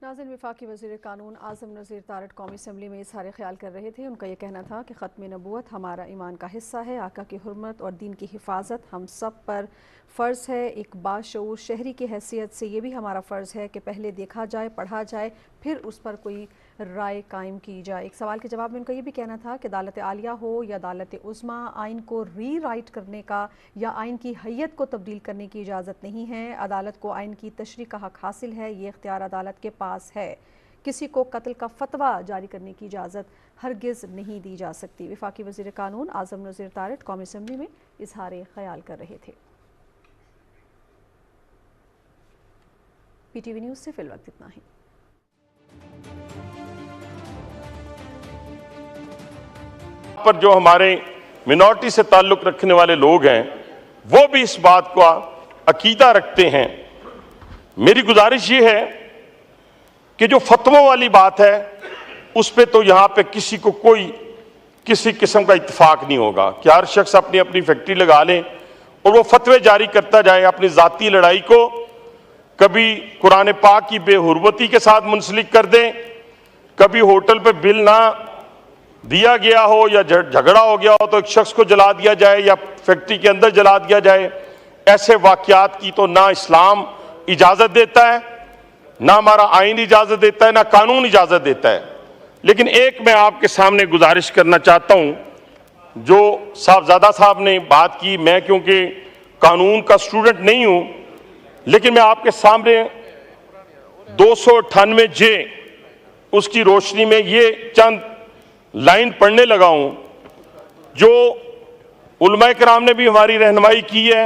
ناظرین، وفاقی وزیر قانون اعظم نذیر تارڑ قومی اسمبلی میں اظہار خیال کر رہے تھے۔ ان کا یہ کہنا تھا کہ ختم نبوت ہمارا ایمان کا حصہ ہے، آقا کی حرمت اور دین کی حفاظت ہم سب پر فرض ہے۔ ایک باشعور شہری کی حیثیت سے یہ بھی ہمارا فرض ہے کہ پہلے دیکھا جائے، پڑھا جائے، پھر اس پر کوئی رائے قائم کی جائے۔ ایک سوال کے جواب میں ان کا یہ بھی کہنا تھا کہ عدالت عالیہ ہو یا عدالت عظمیٰ، آئین کو ری رائٹ کرنے کا یا آئین کی حیت کو تبدیل کرنے کی اجازت نہیں ہے۔ عدالت کو آئین کی تشریح کا حق حاصل ہے، یہ اختیار عدالت کے پاس ہے۔ کسی کو قتل کا فتویٰ جاری کرنے کی اجازت ہرگز نہیں دی جا سکتی۔ وفاقی وزیر قانون اعظم نذیر تارڑ قومی اسمبلی میں اظہار خیال کر رہے تھے۔ پی ٹی وی نیوز سے فی الوقت اتنا ہی۔ پر جو ہمارے منورٹی سے تعلق رکھنے والے لوگ ہیں وہ بھی اس بات کو عقیدہ رکھتے ہیں۔ میری گزارش یہ ہے کہ جو فتووں والی بات ہے اس پہ تو یہاں پہ کسی کو کسی قسم کا اتفاق نہیں ہوگا کہ ہر شخص اپنی اپنی فیکٹری لگا لے اور وہ فتوے جاری کرتا جائے، اپنی ذاتی لڑائی کو کبھی قرآن پاک کی بے حرمتی کے ساتھ منسلک کر دیں، کبھی ہوٹل پہ بل نہ دیا گیا ہو یا جھگڑا ہو گیا ہو تو ایک شخص کو جلا دیا جائے یا فیکٹری کے اندر جلا دیا جائے۔ ایسے واقعات کی تو نہ اسلام اجازت دیتا ہے، نہ ہمارا آئین اجازت دیتا ہے، نہ قانون اجازت دیتا ہے۔ لیکن ایک میں آپ کے سامنے گزارش کرنا چاہتا ہوں، جو صاحبزادہ صاحب نے بات کی، میں کیونکہ قانون کا سٹوڈنٹ نہیں ہوں، لیکن میں آپ کے سامنے 298 جے اس کی روشنی میں یہ چند لائن پڑھنے لگا ہوں جو علماء کرام نے بھی ہماری رہنمائی کی ہے،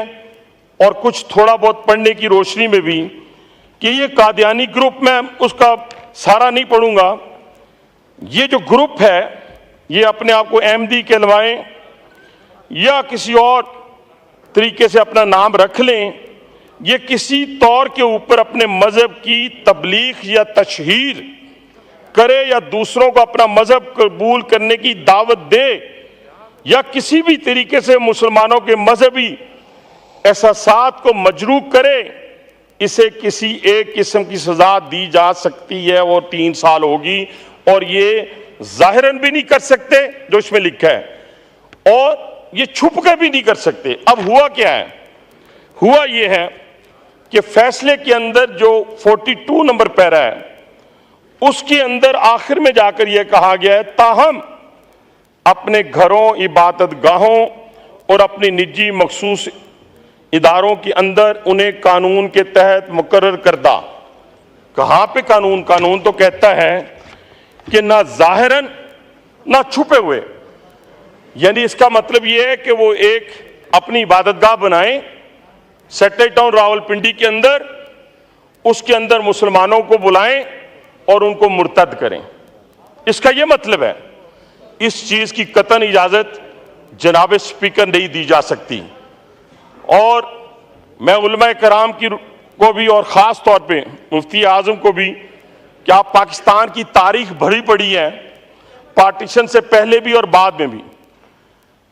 اور کچھ تھوڑا بہت پڑھنے کی روشنی میں بھی کہ یہ قادیانی گروپ، میں اس کا سارا نہیں پڑھوں گا، یہ جو گروپ ہے یہ اپنے آپ کو احمدی کہلوائیں یا کسی اور طریقے سے اپنا نام رکھ لیں، یہ کسی طور کے اوپر اپنے مذہب کی تبلیغ یا تشہیر کرے یا دوسروں کو اپنا مذہب قبول کرنے کی دعوت دے یا کسی بھی طریقے سے مسلمانوں کے مذہبی احساسات کو مجروح کرے، اسے کسی ایک قسم کی سزا دی جا سکتی ہے، وہ 3 سال ہوگی، اور یہ ظاہراً بھی نہیں کر سکتے جو اس میں لکھا ہے، اور یہ چھپ کے بھی نہیں کر سکتے۔ اب ہوا کیا ہے؟ ہوا یہ ہے کہ فیصلے کے اندر جو 42 نمبر پیرا ہے اس کے اندر آخر میں جا کر یہ کہا گیا ہے، تاہم اپنے گھروں، عبادت گاہوں اور اپنی نجی مخصوص اداروں کے اندر انہیں قانون کے تحت مقرر کردہ۔ کہاں پہ قانون؟ قانون تو کہتا ہے کہ نہ ظاہراً نہ چھپے ہوئے، یعنی اس کا مطلب یہ ہے کہ وہ ایک اپنی عبادت گاہ بنائیں سیٹل ٹاؤن راولپنڈی کے اندر، اس کے اندر مسلمانوں کو بلائیں اور ان کو مرتد کریں۔ اس کا یہ مطلب ہے۔ اس چیز کی قطعاً اجازت جناب اسپیکر نہیں دی جا سکتی، اور میں علماء کرام کو بھی اور خاص طور پہ مفتی اعظم کو بھی کہ آپ پاکستان کی تاریخ بھری پڑی ہے، پارٹیشن سے پہلے بھی اور بعد میں بھی،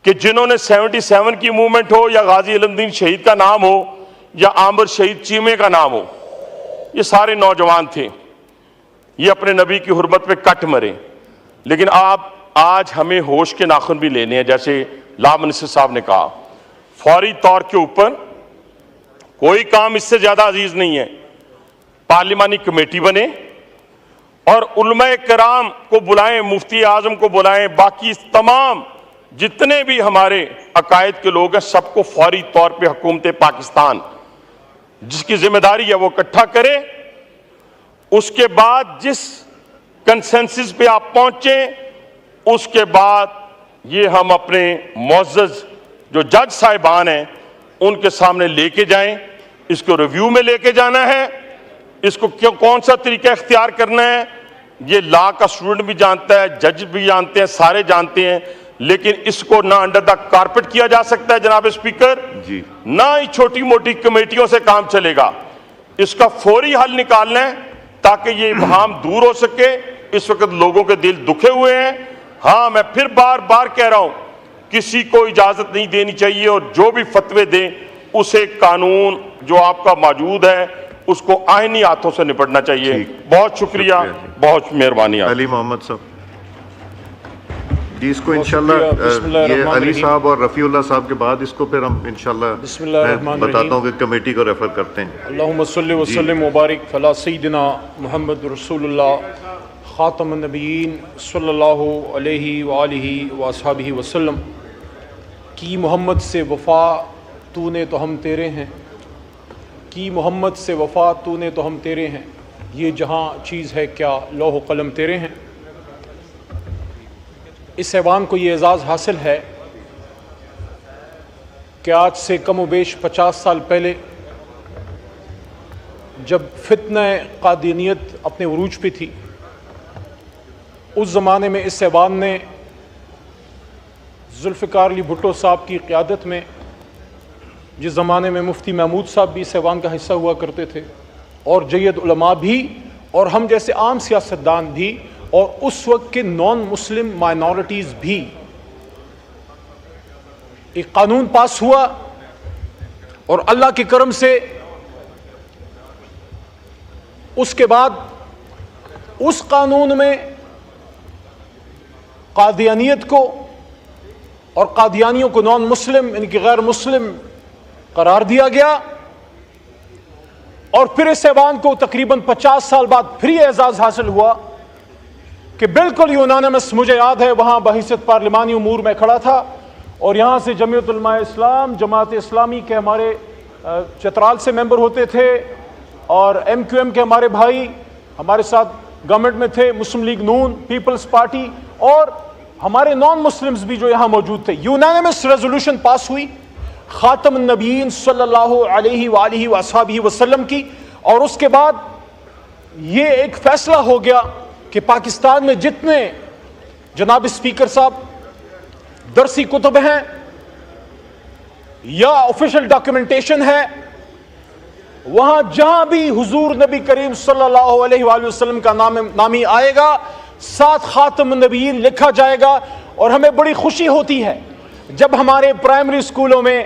کہ جنہوں نے 77 کی موومنٹ ہو یا غازی علم دین شہید کا نام ہو یا عامر شہید چیمے کا نام ہو، یہ سارے نوجوان تھے، یہ اپنے نبی کی حرمت پہ کٹ مرے۔ لیکن آج ہمیں ہوش کے ناخن بھی لینے ہیں، جیسے لام نصر صاحب نے کہا، فوری طور کے اوپر کوئی کام اس سے زیادہ عزیز نہیں ہے، پارلیمانی کمیٹی بنے اور علماء کرام کو بلائیں، مفتی اعظم کو بلائیں، باقی تمام جتنے بھی ہمارے عقائد کے لوگ ہیں سب کو فوری طور پہ حکومت پاکستان جس کی ذمہ داری ہے وہ اکٹھا کرے۔ اس کے بعد جس کنسنسس پہ آپ پہنچیں، اس کے بعد یہ ہم اپنے معزز جو جج صاحبان ہیں ان کے سامنے لے کے جائیں، اس کو ریویو میں لے کے جانا ہے، اس کو کون سا طریقہ اختیار کرنا ہے یہ لا کا اسٹوڈنٹ بھی جانتا ہے، جج بھی جانتے ہیں، سارے جانتے ہیں، لیکن اس کو نہ انڈر دا کارپٹ کیا جا سکتا ہے جناب اسپیکر، نہ ہی چھوٹی موٹی کمیٹیوں سے کام چلے گا۔ اس کا فوری حل نکالنا ہے تاکہ یہ ابہام دور ہو سکے۔ اس وقت لوگوں کے دل دکھے ہوئے ہیں۔ ہاں، میں پھر بار بار کہہ رہا ہوں، کسی کو اجازت نہیں دینی چاہیے، اور جو بھی فتوے دیں اسے قانون جو آپ کا موجود ہے اس کو آئینی ہاتھوں سے نپٹنا چاہیے. بہت شکریہ, بہت مہربانی. علی محمد صاحب جی, اس کو انشاءاللہ یہ علی صاحب اور رفیع اللہ صاحب کے بعد اس کو پھر ہم انشاءاللہ میں بتاتا ہوں کہ کمیٹی کو ریفر کرتے ہیں. اللہم صلی وسلم وبارک علی سیدنا محمد رسول اللہ خاتم النبیین صلی اللہ علیہ وآلہ وصحبہ وسلم. کی محمد سے وفا تو نے تو ہم تیرے ہیں, کی محمد سے وفا تو نے تو ہم تیرے ہیں, یہ جہاں چیز ہے کیا لوح و قلم تیرے ہیں. اس ایوان کو یہ اعزاز حاصل ہے کہ آج سے کم و بیش 50 سال پہلے جب فتنہ قادیانیت اپنے عروج پہ تھی, اس زمانے میں اس ایوان نے ذوالفقار علی بھٹو صاحب کی قیادت میں, جس زمانے میں مفتی محمود صاحب بھی اس ایوان کا حصہ ہوا کرتے تھے, اور جید علماء بھی, اور ہم جیسے عام سیاستدان بھی, اور اس وقت کے نان مسلم مائنورٹیز بھی, ایک قانون پاس ہوا, اور اللہ کے کرم سے اس کے بعد اس قانون میں قادیانیت کو اور قادیانیوں کو نان مسلم یعنی کہ غیر مسلم قرار دیا گیا, اور پھر اس ایوان کو تقریباً 50 سال بعد پھر یہ اعزاز حاصل ہوا کہ بالکل یونانیمس, مجھے یاد ہے وہاں بحیثیت پارلیمانی امور میں کھڑا تھا, اور یہاں سے جمعیت علماء اسلام, جماعت اسلامی کے ہمارے چترال سے ممبر ہوتے تھے, اور ایم کیو ایم کے ہمارے بھائی ہمارے ساتھ گورنمنٹ میں تھے, مسلم لیگ نون, پیپلز پارٹی, اور ہمارے نان مسلمز بھی جو یہاں موجود تھے. یونانیمس ریزولوشن پاس ہوئی خاتم النبیین صلی اللہ علیہ وآلہ وصحبہ وسلم کی, اور اس کے بعد یہ ایک فیصلہ ہو گیا کہ پاکستان میں جتنے جناب اسپیکر صاحب درسی کتب ہیں یا آفیشل ڈاکیومنٹیشن ہے, وہاں جہاں بھی حضور نبی کریم صلی اللہ علیہ وآلہ وسلم کا نامی آئے گا ساتھ خاتم النبیین لکھا جائے گا. اور ہمیں بڑی خوشی ہوتی ہے جب ہمارے پرائمری اسکولوں میں,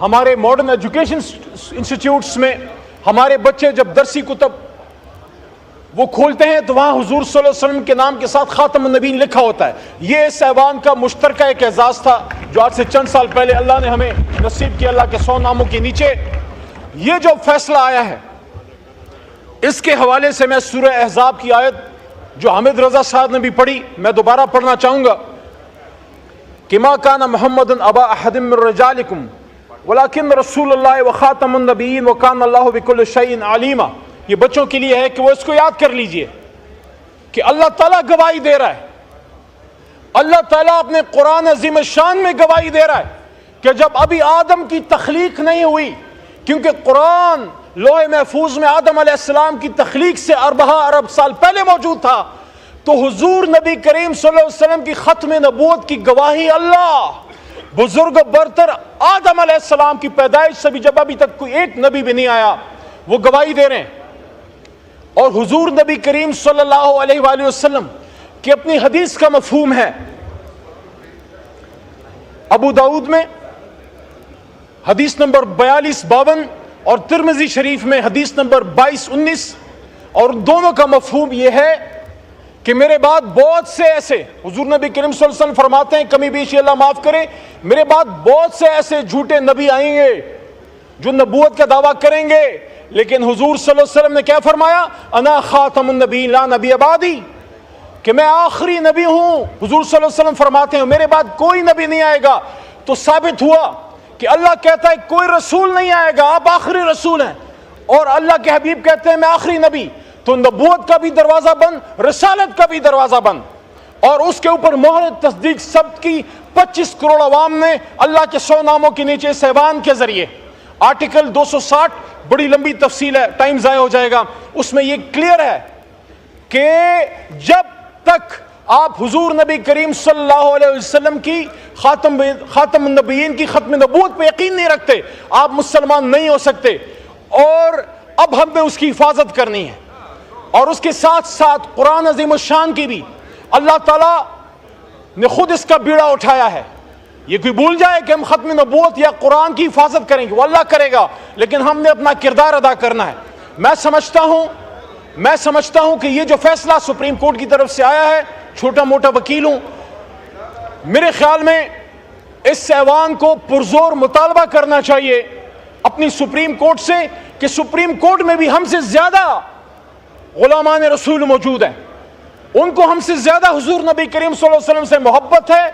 ہمارے ماڈرن ایجوکیشن انسٹیٹیوٹس میں ہمارے بچے جب درسی کتب وہ کھولتے ہیں تو وہاں حضور صلی اللہ علیہ وسلم کے نام کے ساتھ خاتم النبیین لکھا ہوتا ہے. یہ اس ایوان کا مشترکہ ایک اعزاز تھا جو آج سے چند سال پہلے اللہ نے ہمیں نصیب کیا. اللہ کے 100 ناموں کے نیچے یہ جو فیصلہ آیا ہے, اس کے حوالے سے میں سورہ احزاب کی آیت جو حامد رضا صاحب نے بھی پڑھی میں دوبارہ پڑھنا چاہوں گا کہ ما کان محمد ابا احد من رجالکم ولکن رسول اللہ وخاتم النبیین وکان اللہ بکل شیء علیما. یہ بچوں کے لیے ہے کہ وہ اس کو یاد کر لیجئے کہ اللہ تعالیٰ گواہی دے رہا ہے, اللہ تعالیٰ اپنے قرآن عظیم الشان میں گواہی دے رہا ہے کہ جب ابھی آدم کی تخلیق نہیں ہوئی, کیونکہ قرآن لوح محفوظ میں آدم علیہ السلام کی تخلیق سے 4 ارب سال پہلے موجود تھا, تو حضور نبی کریم صلی اللہ علیہ وسلم کی ختم نبوت کی گواہی اللہ بزرگ برتر آدم علیہ السلام کی پیدائش سے بھی, جب ابھی تک کوئی ایک نبی بھی نہیں آیا, وہ گواہی دے رہے ہیں. اور حضور نبی کریم صلی اللہ علیہ وآلہ وسلم کی اپنی حدیث کا مفہوم ہے. ابو داؤد میں حدیث نمبر 4252 اور ترمذی شریف میں حدیث نمبر 2219, اور دونوں کا مفہوم یہ ہے کہ میرے بعد بہت سے ایسے, حضور نبی کریم صلی اللہ علیہ وسلم فرماتے ہیں کمی بیشی اللہ معاف کرے, میرے بعد بہت سے ایسے جھوٹے نبی آئیں گے جو نبوت کا دعویٰ کریں گے, لیکن حضور صلی اللہ علیہ وسلم نے کیا فرمایا, انا خاتم النبیین لا نبی بعدی, کہ میں آخری نبی ہوں. حضور صلی اللہ علیہ وسلم فرماتے ہیں میرے بعد کوئی نبی نہیں آئے گا. تو ثابت ہوا کہ اللہ کہتا ہے کوئی رسول نہیں آئے گا, آپ آخری رسول ہیں, اور اللہ کے حبیب کہتے ہیں میں آخری نبی. تو نبوت کا بھی دروازہ بند, رسالت کا بھی دروازہ بند, اور اس کے اوپر مہر تصدیق ثبت کی 25 کروڑ عوام نے اللہ کے 100 ناموں کے نیچے اس ایوان کے ذریعے. آرٹیکل 260 بڑی لمبی تفصیل ہے, ٹائم ضائع ہو جائے گا, اس میں یہ کلیئر ہے کہ جب تک آپ حضور نبی کریم صلی اللہ علیہ وسلم کی خاتم النبیین کی ختم نبوت پہ یقین نہیں رکھتے, آپ مسلمان نہیں ہو سکتے. اور اب ہم نے اس کی حفاظت کرنی ہے, اور اس کے ساتھ ساتھ قرآن عظیم الشان کی بھی اللہ تعالیٰ نے خود اس کا بیڑا اٹھایا ہے. یہ کوئی بھول جائے کہ ہم ختم نبوت یا قرآن کی حفاظت کریں گے, وہ اللہ کرے گا, لیکن ہم نے اپنا کردار ادا کرنا ہے. میں سمجھتا ہوں کہ یہ جو فیصلہ سپریم کورٹ کی طرف سے آیا ہے، چھوٹا موٹا وکیل ہوں، میرے خیال میں اس ایوان کو پرزور مطالبہ کرنا چاہیے اپنی سپریم کورٹ سے کہ سپریم کورٹ میں بھی ہم سے زیادہ غلامان رسول موجود ہیں، ان کو ہم سے زیادہ حضور نبی کریم صلی اللہ علیہ وسلم سے محبت ہے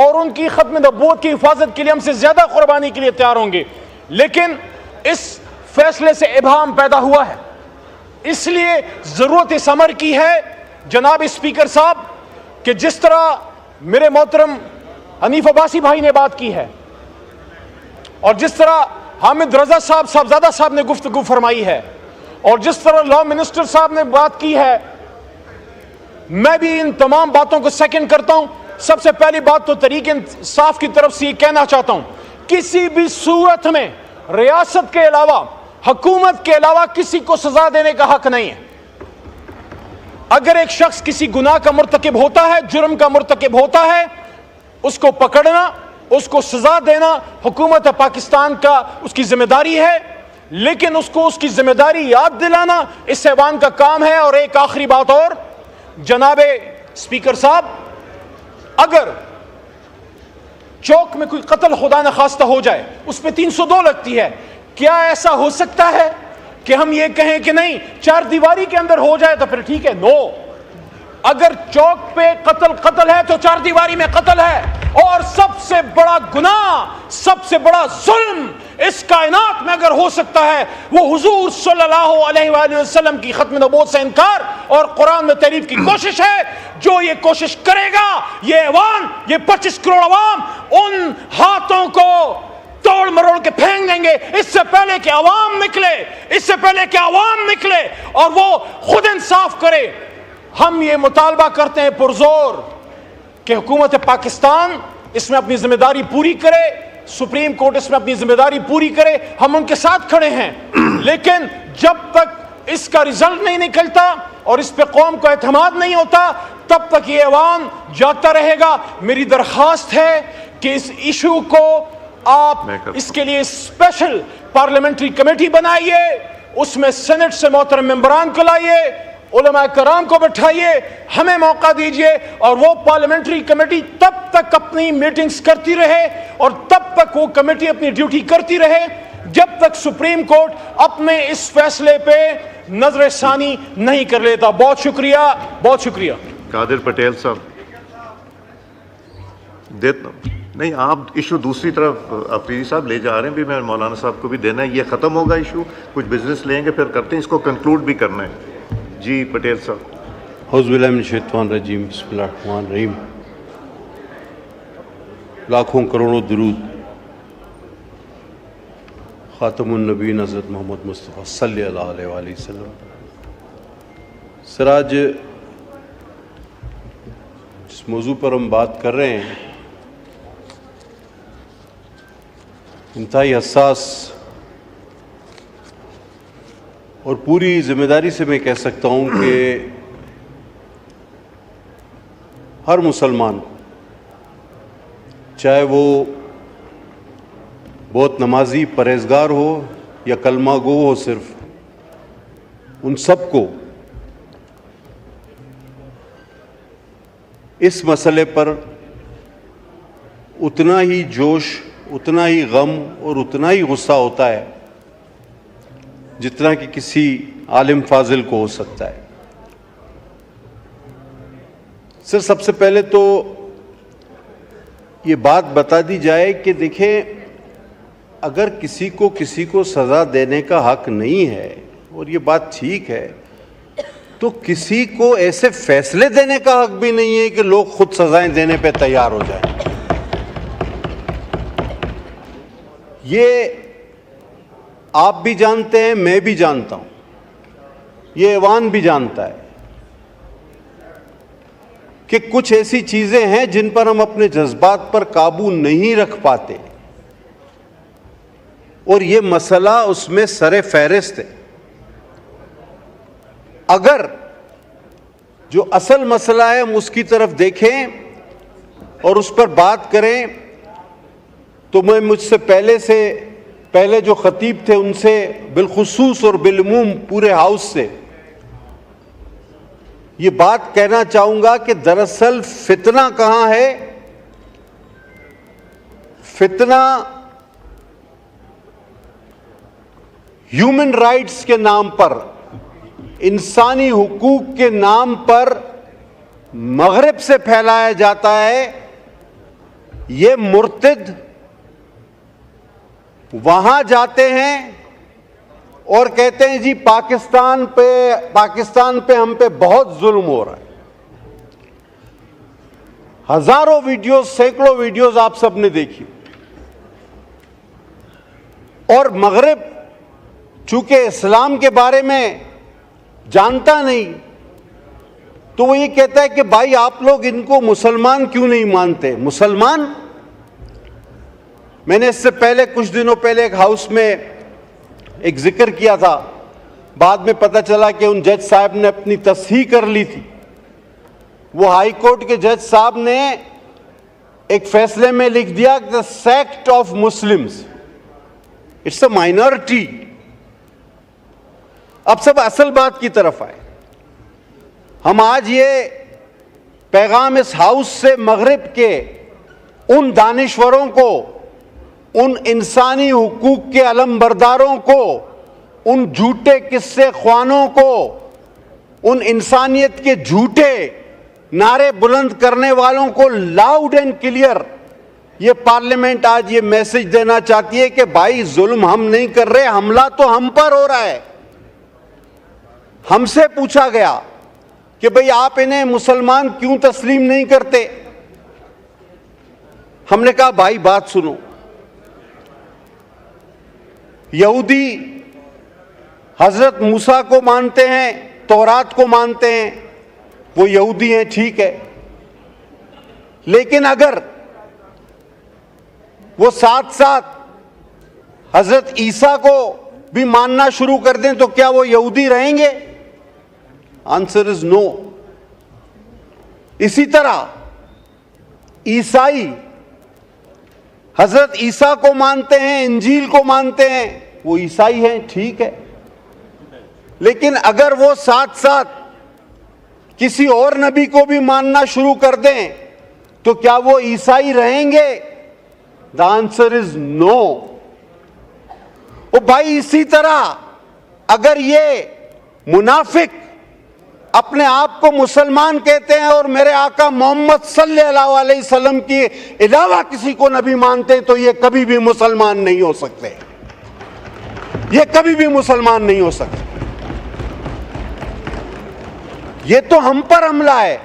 اور ان کی ختم نبوت کی حفاظت کے لیے ہم سے زیادہ قربانی کے لیے تیار ہوں گے، لیکن اس فیصلے سے ابہام پیدا ہوا ہے، اس لیے ضرورت اس امر کی ہے جناب اسپیکر صاحب کہ جس طرح میرے محترم حنیف عباسی بھائی نے بات کی ہے اور جس طرح حامد رضا صاحبزادہ صاحب نے گفتگو فرمائی ہے اور جس طرح لا منسٹر صاحب نے بات کی ہے، میں بھی ان تمام باتوں کو سیکنڈ کرتا ہوں۔ سب سے پہلی بات تو تحریک انصاف کی طرف سے یہ کہنا چاہتا ہوں، کسی بھی صورت میں ریاست کے علاوہ، حکومت کے علاوہ کسی کو سزا دینے کا حق نہیں ہے۔ اگر ایک شخص کسی گناہ کا مرتکب ہوتا ہے، جرم کا مرتکب ہوتا ہے، اس کو پکڑنا، اس کو سزا دینا حکومت پاکستان کا اس کی ذمہ داری ہے، لیکن اس کو اس کی ذمہ داری یاد دلانا اس ایوان کا کام ہے۔ اور ایک آخری بات اور، جناب اسپیکر صاحب، اگر چوک میں کوئی قتل خدا نخواستہ ہو جائے، اس پہ 302 لگتی ہے، کیا ایسا ہو سکتا ہے کہ ہم یہ کہیں کہ نہیں چار دیواری کے اندر ہو جائے تو پھر ٹھیک ہے؟ نو، اگر چوک پہ قتل ہے تو چار دیواری میں قتل ہے، اور سب سے بڑا گناہ، سب سے بڑا ظلم اس کائنات میں اگر ہو سکتا ہے وہ حضور صلی اللہ علیہ وآلہ وسلم کی ختم نبوت سے انکار اور قرآن میں تحریف کی کوشش ہے۔ جو یہ کوشش کرے گا، یہ ایوان، یہ 25 کروڑ عوام ان ہاتھوں کو توڑ مروڑ کے پھینک دیں گے، اس سے پہلے کہ عوام نکلے اور وہ خود انصاف کرے۔ ہم یہ مطالبہ کرتے ہیں پرزور کہ حکومت پاکستان اس میں اپنی ذمہ داری پوری کرے، سپریم کورٹ اس میں اپنی ذمہ داری پوری کرے، ہم ان کے ساتھ کھڑے ہیں، لیکن جب تک اس کا رزلٹ نہیں نکلتا اور اس پہ قوم کو اعتماد نہیں ہوتا، تب تک یہ ایوان جاتا رہے گا۔ میری درخواست ہے کہ اس ایشو کو آپ اس کے لیے اسپیشل پارلیمنٹری کمیٹی بنائیے، اس میں سینٹ سے محترم ممبران کو لائیے، علماء کرام کو بٹھائیے، ہمیں موقع دیجئے، اور وہ پارلیمنٹری کمیٹی تب تک اپنی میٹنگز کرتی رہے اور تب تک وہ کمیٹی اپنی ڈیوٹی کرتی رہے جب تک سپریم کورٹ اپنے اس فیصلے پہ نظر ثانی نہیں کر لیتا۔ بہت شکریہ، بہت شکریہ۔ قادر پٹیل صاحب، نہیں آپ ایشو دوسری طرف افریدی صاحب لے جا رہے ہیں، بھی میں مولانا صاحب کو بھی دینا ہے، یہ ختم ہوگا ایشو، کچھ بزنس لیں گے پھر کرتے ہیں، اس کو کنکلوڈ بھی کرنا ہے۔ جی پٹیل صاحب۔ اعوذ باللہ من الشیطان الرجیم، بسم اللہ الرحمن الرحیم۔ لاکھوں کروڑوں درود خاتم النبیین حضرت محمد مصطفیٰ صلی اللہ علیہ وآلہ وسلم۔ سراج، جس موضوع پر ہم بات کر رہے ہیں انتہائی حساس اور پوری ذمہ داری سے میں کہہ سکتا ہوں کہ ہر مسلمان، چاہے وہ بہت نمازی پرہیزگار ہو یا کلمہ گو ہو، صرف ان سب کو اس مسئلے پر اتنا ہی جوش، اتنا ہی غم اور اتنا ہی غصہ ہوتا ہے جتنا کہ کسی عالم فاضل کو ہو سکتا ہے۔ سر، سب سے پہلے تو یہ بات بتا دی جائے کہ دیکھیں، اگر کسی کو سزا دینے کا حق نہیں ہے، اور یہ بات ٹھیک ہے، تو کسی کو ایسے فیصلے دینے کا حق بھی نہیں ہے کہ لوگ خود سزائیں دینے پہ تیار ہو جائیں۔ یہ آپ بھی جانتے ہیں، میں بھی جانتا ہوں، یہ ایوان بھی جانتا ہے کہ کچھ ایسی چیزیں ہیں جن پر ہم اپنے جذبات پر قابو نہیں رکھ پاتے، اور یہ مسئلہ اس میں سر فہرست ہے۔ اگر جو اصل مسئلہ ہے ہم اس کی طرف دیکھیں اور اس پر بات کریں، تو میں مجھ سے پہلے سے پہلے جو خطیب تھے ان سے بالخصوص اور بالعموم پورے ہاؤس سے یہ بات کہنا چاہوں گا کہ دراصل فتنہ کہاں ہے؟ فتنہ ہیومن رائٹس کے نام پر، انسانی حقوق کے نام پر مغرب سے پھیلایا جاتا ہے۔ یہ مرتد وہاں جاتے ہیں اور کہتے ہیں جی پاکستان پہ ہم پہ بہت ظلم ہو رہا ہے۔ ہزاروں ویڈیوز، سینکڑوں ویڈیوز آپ سب نے دیکھی، اور مغرب چونکہ اسلام کے بارے میں جانتا نہیں تو وہ یہ کہتا ہے کہ بھائی آپ لوگ ان کو مسلمان کیوں نہیں مانتے؟ مسلمان؟ میں نے اس سے پہلے کچھ دنوں پہلے ایک ہاؤس میں ایک ذکر کیا تھا، بعد میں پتہ چلا کہ ان جج صاحب نے اپنی تصحیح کر لی تھی۔ وہ ہائی کورٹ کے جج صاحب نے ایک فیصلے میں لکھ دیا کہ the sect of Muslims it's a minority۔ اب سب اصل بات کی طرف آئے۔ ہم آج یہ پیغام اس ہاؤس سے مغرب کے ان دانشوروں کو، ان انسانی حقوق کے علم برداروں کو، ان جھوٹے قصے خوانوں کو، ان انسانیت کے جھوٹے نعرے بلند کرنے والوں کو لاؤڈ اینڈ کلیئر یہ پارلیمنٹ آج یہ میسج دینا چاہتی ہے کہ بھائی ظلم ہم نہیں کر رہے، حملہ تو ہم پر ہو رہا ہے۔ ہم سے پوچھا گیا کہ بھئی آپ انہیں مسلمان کیوں تسلیم نہیں کرتے؟ ہم نے کہا بھائی بات سنو، یہودی حضرت موسیٰ کو مانتے ہیں، تورات کو مانتے ہیں، وہ یہودی ہیں، ٹھیک ہے، لیکن اگر وہ ساتھ ساتھ حضرت عیسیٰ کو بھی ماننا شروع کر دیں تو کیا وہ یہودی رہیں گے؟ آنسر از نو۔ اسی طرح عیسائی حضرت عیسیٰ کو مانتے ہیں، انجیل کو مانتے ہیں، وہ عیسائی ہیں، ٹھیک ہے، لیکن اگر وہ ساتھ ساتھ کسی اور نبی کو بھی ماننا شروع کر دیں تو کیا وہ عیسائی رہیں گے؟ The answer is no۔ او بھائی اسی طرح اگر یہ منافق اپنے آپ کو مسلمان کہتے ہیں اور میرے آقا محمد صلی اللہ علیہ وسلم کے علاوہ کسی کو نبی مانتے ہیں تو یہ کبھی بھی مسلمان نہیں ہو سکتے، یہ کبھی بھی مسلمان نہیں ہو سکتے۔ یہ تو ہم پر حملہ ہے،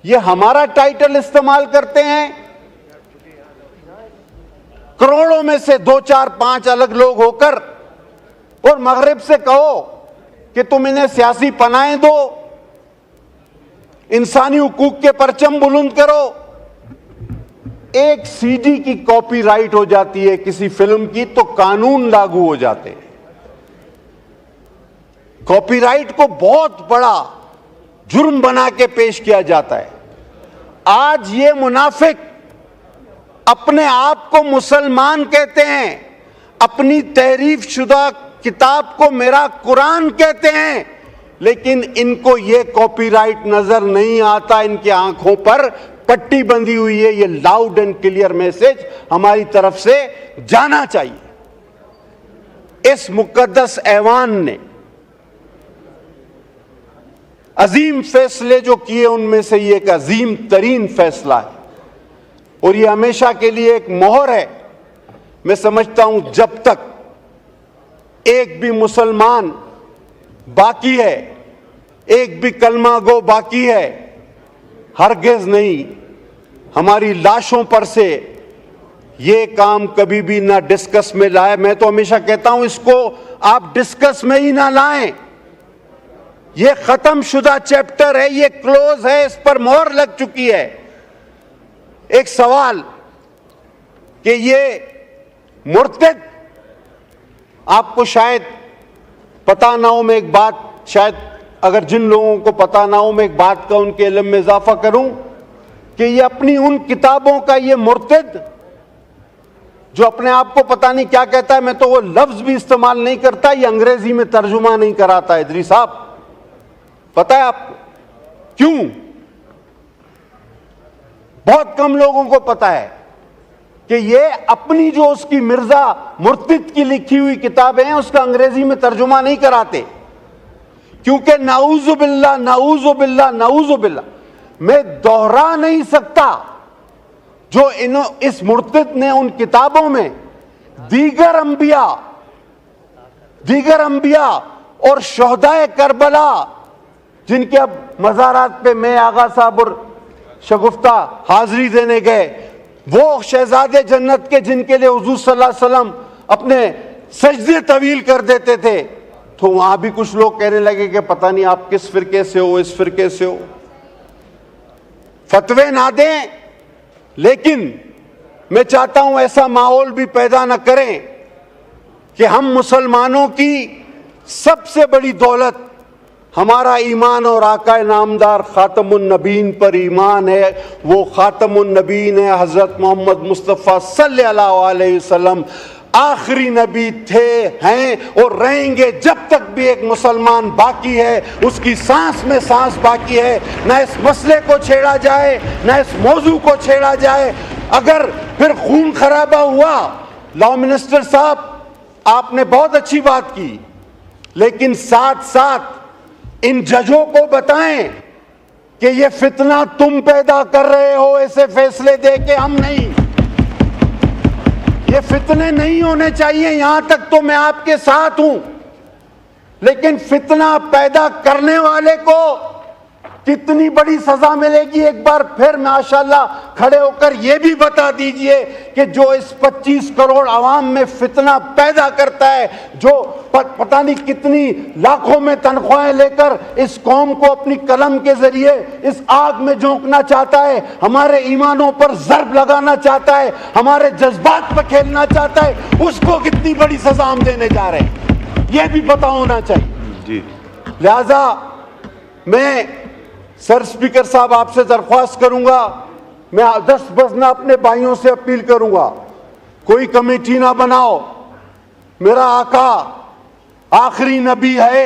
یہ ہمارا ٹائٹل استعمال کرتے ہیں، کروڑوں میں سے 2 4 5 الگ لوگ ہو کر، اور مغرب سے کہو کہ تم انہیں سیاسی پناہیں دو، انسانی حقوق کے پرچم بلند کرو۔ ایک سی ڈی کی کاپی رائٹ ہو جاتی ہے کسی فلم کی تو قانون لاگو ہو جاتے ہیں۔ کاپی رائٹ کو بہت بڑا جرم بنا کے پیش کیا جاتا ہے۔ آج یہ منافق اپنے آپ کو مسلمان کہتے ہیں، اپنی تحریف شدہ کتاب کو میرا قرآن کہتے ہیں، لیکن ان کو یہ کاپی رائٹ نظر نہیں آتا، ان کی آنکھوں پر پٹی بندھی ہوئی ہے۔ یہ لاؤڈ اینڈ کلیئر میسج ہماری طرف سے جانا چاہیے۔ اس مقدس ایوان نے عظیم فیصلے جو کیے ان میں سے یہ ایک عظیم ترین فیصلہ ہے، اور یہ ہمیشہ کے لیے ایک مہر ہے۔ میں سمجھتا ہوں جب تک ایک بھی مسلمان باقی ہے، ایک بھی کلمہ گو باقی ہے، ہرگز نہیں ہماری لاشوں پر سے یہ کام کبھی بھی نہ ڈسکس میں لائے۔ میں تو ہمیشہ کہتا ہوں اس کو آپ ڈسکس میں ہی نہ لائیں، یہ ختم شدہ چیپٹر ہے، یہ کلوز ہے، اس پر مہر لگ چکی ہے۔ ایک سوال کہ یہ مرتد، آپ کو شاید پتہ نہ ہو، میں ایک بات شاید اگر جن لوگوں کو پتہ نہ ہو میں ایک بات کا ان کے علم میں اضافہ کروں کہ یہ اپنی ان کتابوں کا یہ مرتد جو اپنے آپ کو پتہ نہیں کیا کہتا ہے، میں تو وہ لفظ بھی استعمال نہیں کرتا، یہ انگریزی میں ترجمہ نہیں کراتا ہے ادریس صاحب. پتہ ہے آپ کو کیوں؟ بہت کم لوگوں کو پتہ ہے کہ یہ اپنی جو اس کی مرزا مرتد کی لکھی ہوئی کتابیں ہیں اس کا انگریزی میں ترجمہ نہیں کراتے، کیونکہ نعوذ باللہ نعوذ باللہ نعوذ باللہ میں دوہرا نہیں سکتا جو اس مرتد نے ان کتابوں میں دیگر انبیاء اور شہدائے کربلا جن کے اب مزارات پہ میں آغا صاحب اور شگفتہ حاضری دینے گئے، وہ شہزادے جنت کے جن کے لیے حضور صلی اللہ علیہ وسلم اپنے سجدے طویل کر دیتے تھے، تو وہاں بھی کچھ لوگ کہنے لگے کہ پتہ نہیں آپ کس فرقے سے ہو، اس فرقے سے ہو. فتوے نہ دیں، لیکن میں چاہتا ہوں ایسا ماحول بھی پیدا نہ کریں کہ ہم مسلمانوں کی سب سے بڑی دولت ہمارا ایمان اور آقا نامدار خاتم النبیین پر ایمان ہے. وہ خاتم النبیین ہے حضرت محمد مصطفیٰ صلی اللہ علیہ وسلم، آخری نبی تھے، ہیں اور رہیں گے جب تک بھی ایک مسلمان باقی ہے، اس کی سانس میں سانس باقی ہے. نہ اس مسئلے کو چھیڑا جائے، نہ اس موضوع کو چھیڑا جائے. اگر پھر خون خرابہ ہوا، لاء منسٹر صاحب آپ نے بہت اچھی بات کی، لیکن ساتھ ساتھ ان ججوں کو بتائیں کہ یہ فتنہ تم پیدا کر رہے ہو، ایسے فیصلے دے کے ہم نہیں. یہ فتنے نہیں ہونے چاہیے، یہاں تک تو میں آپ کے ساتھ ہوں، لیکن فتنہ پیدا کرنے والے کو کتنی بڑی سزا ملے گی ایک بار پھر ماشاءاللہ کھڑے ہو کر یہ بھی بتا دیجئے کہ جو اس 25 کروڑ عوام میں فتنہ پیدا کرتا ہے، جو پتہ نہیں کتنی لاکھوں میں تنخواہیں لے کر اس قوم کو اپنی قلم کے ذریعے اس آگ میں جھونکنا چاہتا ہے، ہمارے ایمانوں پر ضرب لگانا چاہتا ہے، ہمارے جذبات پہ کھیلنا چاہتا ہے، اس کو کتنی بڑی سزا ہم دینے جا رہے ہیں، یہ بھی پتہ ہونا چاہیے. لہذا میں سر اسپیکر صاحب آپ سے درخواست کروں گا، میں دست بزنا اپنے بھائیوں سے اپیل کروں گا، کوئی کمیٹی نہ بناؤ. میرا آقا آخری نبی ہے،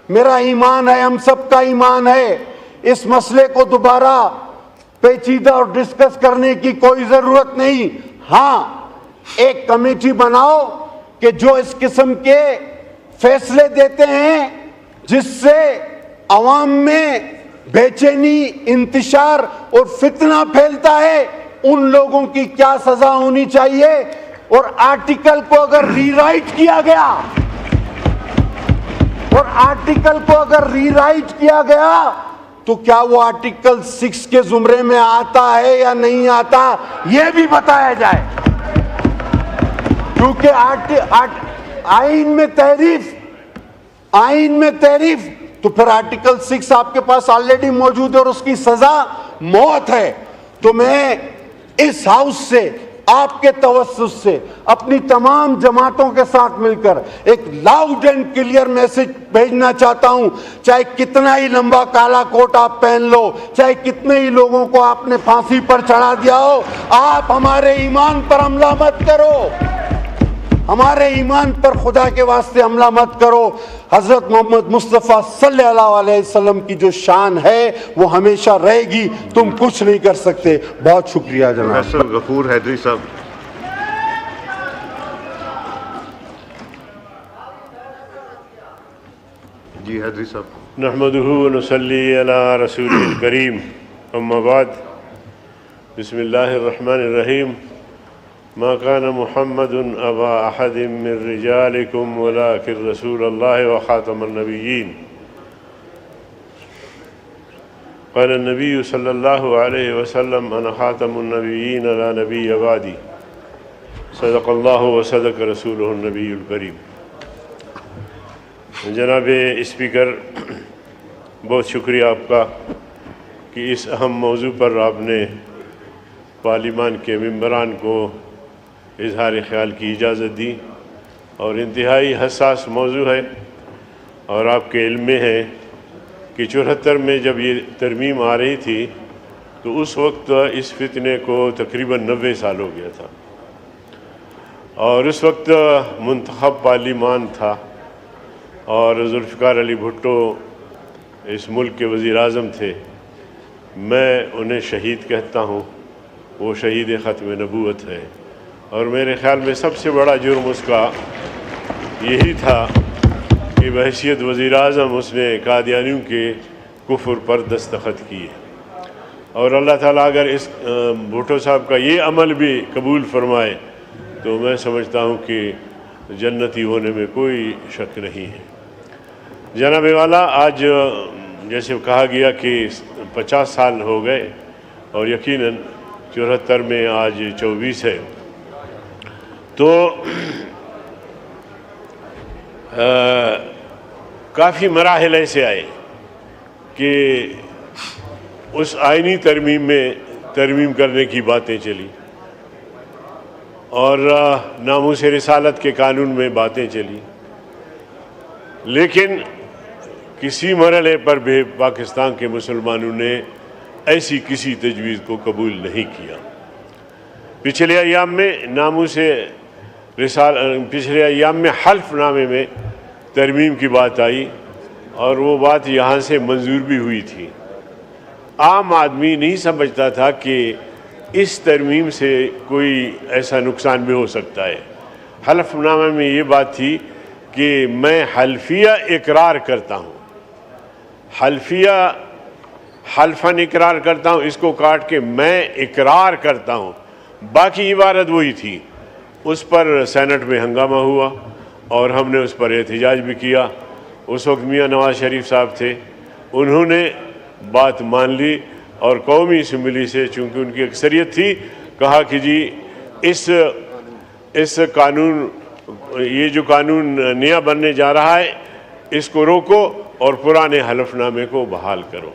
میرا ایمان ہے، ہم سب کا ایمان ہے. اس مسئلے کو دوبارہ پیچیدہ اور ڈسکس کرنے کی کوئی ضرورت نہیں. ہاں ایک کمیٹی بناؤ کہ جو اس قسم کے فیصلے دیتے ہیں جس سے عوام میں بے چینی، انتشار اور فتنہ پھیلتا ہے، ان لوگوں کی کیا سزا ہونی چاہیے. اور آرٹیکل کو اگر ری رائٹ کیا گیا تو کیا وہ آرٹیکل 6 کے زمرے میں آتا ہے یا نہیں آتا، یہ بھی بتایا جائے. کیونکہ آئین میں تحریف تو پھر آرٹیکل 6 آپ کے پاس آلریڈی موجود ہے اور اس کی سزا موت ہے. تو میں اس ہاؤس سے، آپ کے توسط سے، اپنی تمام جماعتوں کے ساتھ مل کر ایک لاؤڈ اینڈ کلیئر میسج بھیجنا چاہتا ہوں. چاہے کتنا ہی لمبا کالا کوٹ آپ پہن لو، چاہے کتنے ہی لوگوں کو آپ نے پھانسی پر چڑھا دیا ہو، آپ ہمارے ایمان پر حملہ مت کرو، ہمارے ایمان پر خدا کے واسطے حملہ مت کرو. حضرت محمد مصطفیٰ صلی اللہ علیہ وسلم کی جو شان ہے وہ ہمیشہ رہے گی، تم کچھ نہیں کر سکتے. بہت شکریہ جناب. پروفیسر غفور حیدری صاحب. جی حیدری صاحب. نحمده ونصلي على رسوله الكريم اما بعد. بسم الله الرحمن الرحيم. ما كان محمد أبا أحد من رجالكم ولكن رسول الله وخاتم النبيين. قال النبي صلى الله عليه وسلم أنا خاتم النبيين لا نبي بعدي. صدق الله وصدق رسوله النبي الكريم. جناب اسپیکر، بہت شکریہ آپ کا کہ اس اہم موضوع پر آپ نے پارلیمان کے ممبران کو اظہار خیال کی اجازت دی، اور انتہائی حساس موضوع ہے. اور آپ کے علم میں ہے کہ 74 میں جب یہ ترمیم آ رہی تھی تو اس وقت اس فتنے کو تقریباً 90 سال ہو گیا تھا. اور اس وقت منتخب پارلیمان تھا اور ذوالفقار علی بھٹو اس ملک کے وزیر اعظم تھے. میں انہیں شہید کہتا ہوں، وہ شہید ختم نبوت ہے، اور میرے خیال میں سب سے بڑا جرم اس کا یہی تھا کہ بحیثیت وزیر اعظم اس نے قادیانیوں کے کفر پر دستخط کیے. اور اللہ تعالیٰ اگر اس بھٹو صاحب کا یہ عمل بھی قبول فرمائے تو میں سمجھتا ہوں کہ جنتی ہونے میں کوئی شک نہیں ہے. جناب والا، آج جیسے کہا گیا کہ 50 سال ہو گئے اور یقیناً 74 میں آج 24 ہے، تو کافی مراحل ایسے آئے کہ اس آئینی ترمیم میں ترمیم کرنے کی باتیں چلی اور ناموس رسالت کے قانون میں باتیں چلی، لیکن کسی مرحلے پر بھی پاکستان کے مسلمانوں نے ایسی کسی تجویز کو قبول نہیں کیا. پچھلے ایام میں پچھلے ایام میں حلف نامے میں ترمیم کی بات آئی اور وہ بات یہاں سے منظور بھی ہوئی تھی. عام آدمی نہیں سمجھتا تھا کہ اس ترمیم سے کوئی ایسا نقصان بھی ہو سکتا ہے. حلف نامے میں یہ بات تھی کہ میں حلفیہ اقرار کرتا ہوں، حلفاً اقرار کرتا ہوں، اس کو کاٹ کے میں اقرار کرتا ہوں، باقی عبارت وہی تھی. اس پر سینٹ میں ہنگامہ ہوا اور ہم نے اس پر احتجاج بھی کیا. اس وقت میاں نواز شریف صاحب تھے، انہوں نے بات مان لی اور قومی اسمبلی سے، چونکہ ان کی اکثریت تھی، کہا کہ جی اس قانون، یہ جو قانون نیا بننے جا رہا ہے اس کو روکو اور پرانے حلف نامے کو بحال کرو.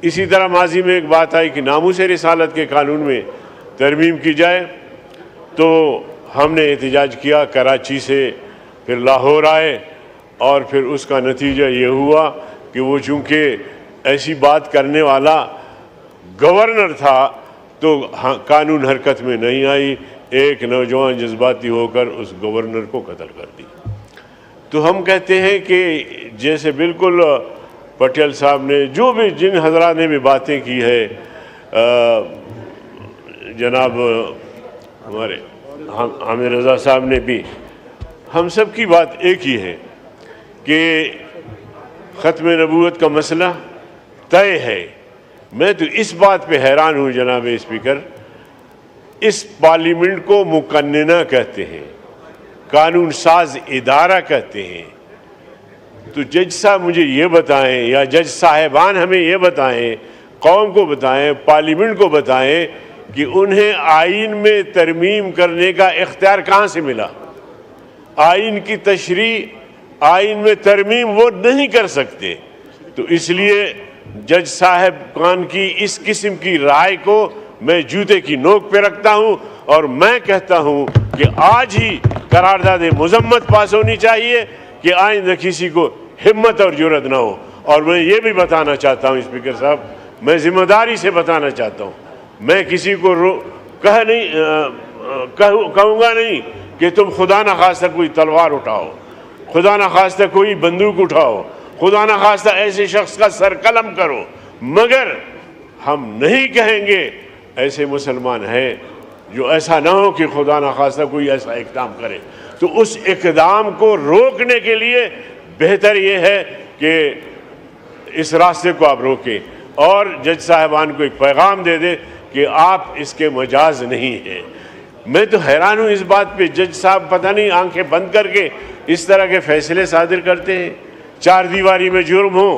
اسی طرح ماضی میں ایک بات آئی کہ ناموس رسالت کے قانون میں ترمیم کی جائے، تو ہم نے احتجاج کیا کراچی سے، پھر لاہور آئے اور پھر اس کا نتیجہ یہ ہوا کہ وہ چونکہ ایسی بات کرنے والا گورنر تھا تو قانون حرکت میں نہیں آئی. ایک نوجوان جذباتی ہو کر اس گورنر کو قتل کر دی. تو ہم کہتے ہیں کہ جیسے بالکل پٹیل صاحب نے جن حضرات نے بھی باتیں کی ہے، جناب ہمارے حامد رضا صاحب نے بھی، ہم سب کی بات ایک ہی ہے کہ ختم نبوت کا مسئلہ طے ہے. میں تو اس بات پہ حیران ہوں جناب اسپیکر، اس پارلیمنٹ کو مقننہ کہتے ہیں، قانون ساز ادارہ کہتے ہیں. تو جج صاحب مجھے یہ بتائیں، یا جج صاحبان ہمیں یہ بتائیں، قوم کو بتائیں، پارلیمنٹ کو بتائیں کہ انہیں آئین میں ترمیم کرنے کا اختیار کہاں سے ملا؟ آئین کی تشریح، آئین میں ترمیم وہ نہیں کر سکتے. تو اس لیے جج صاحب خان کی اس قسم کی رائے کو میں جوتے کی نوک پہ رکھتا ہوں، اور میں کہتا ہوں کہ آج ہی قرارداد مذمت پاس ہونی چاہیے کہ آئندہ کسی کو ہمت اور جرأت نہ ہو. اور میں یہ بھی بتانا چاہتا ہوں اسپیکر صاحب، میں ذمہ داری سے بتانا چاہتا ہوں، میں کسی کو کہوں گا نہیں کہ تم خدا نخواستہ کوئی تلوار اٹھاؤ، خدا نخواستہ کوئی بندوق اٹھاؤ، خدا نخواستہ ایسے شخص کا سر قلم کرو، مگر ہم نہیں کہیں گے ایسے مسلمان ہیں جو ایسا نہ ہو کہ خدا نخواستہ کوئی ایسا اقدام کرے. تو اس اقدام کو روکنے کے لیے بہتر یہ ہے کہ اس راستے کو آپ روکیں اور جج صاحبان کو ایک پیغام دے دیں کہ آپ اس کے مجاز نہیں ہیں. میں تو حیران ہوں اس بات پہ، جج صاحب پتہ نہیں آنکھیں بند کر کے اس طرح کے فیصلے صادر کرتے ہیں. چار دیواری میں جرم ہو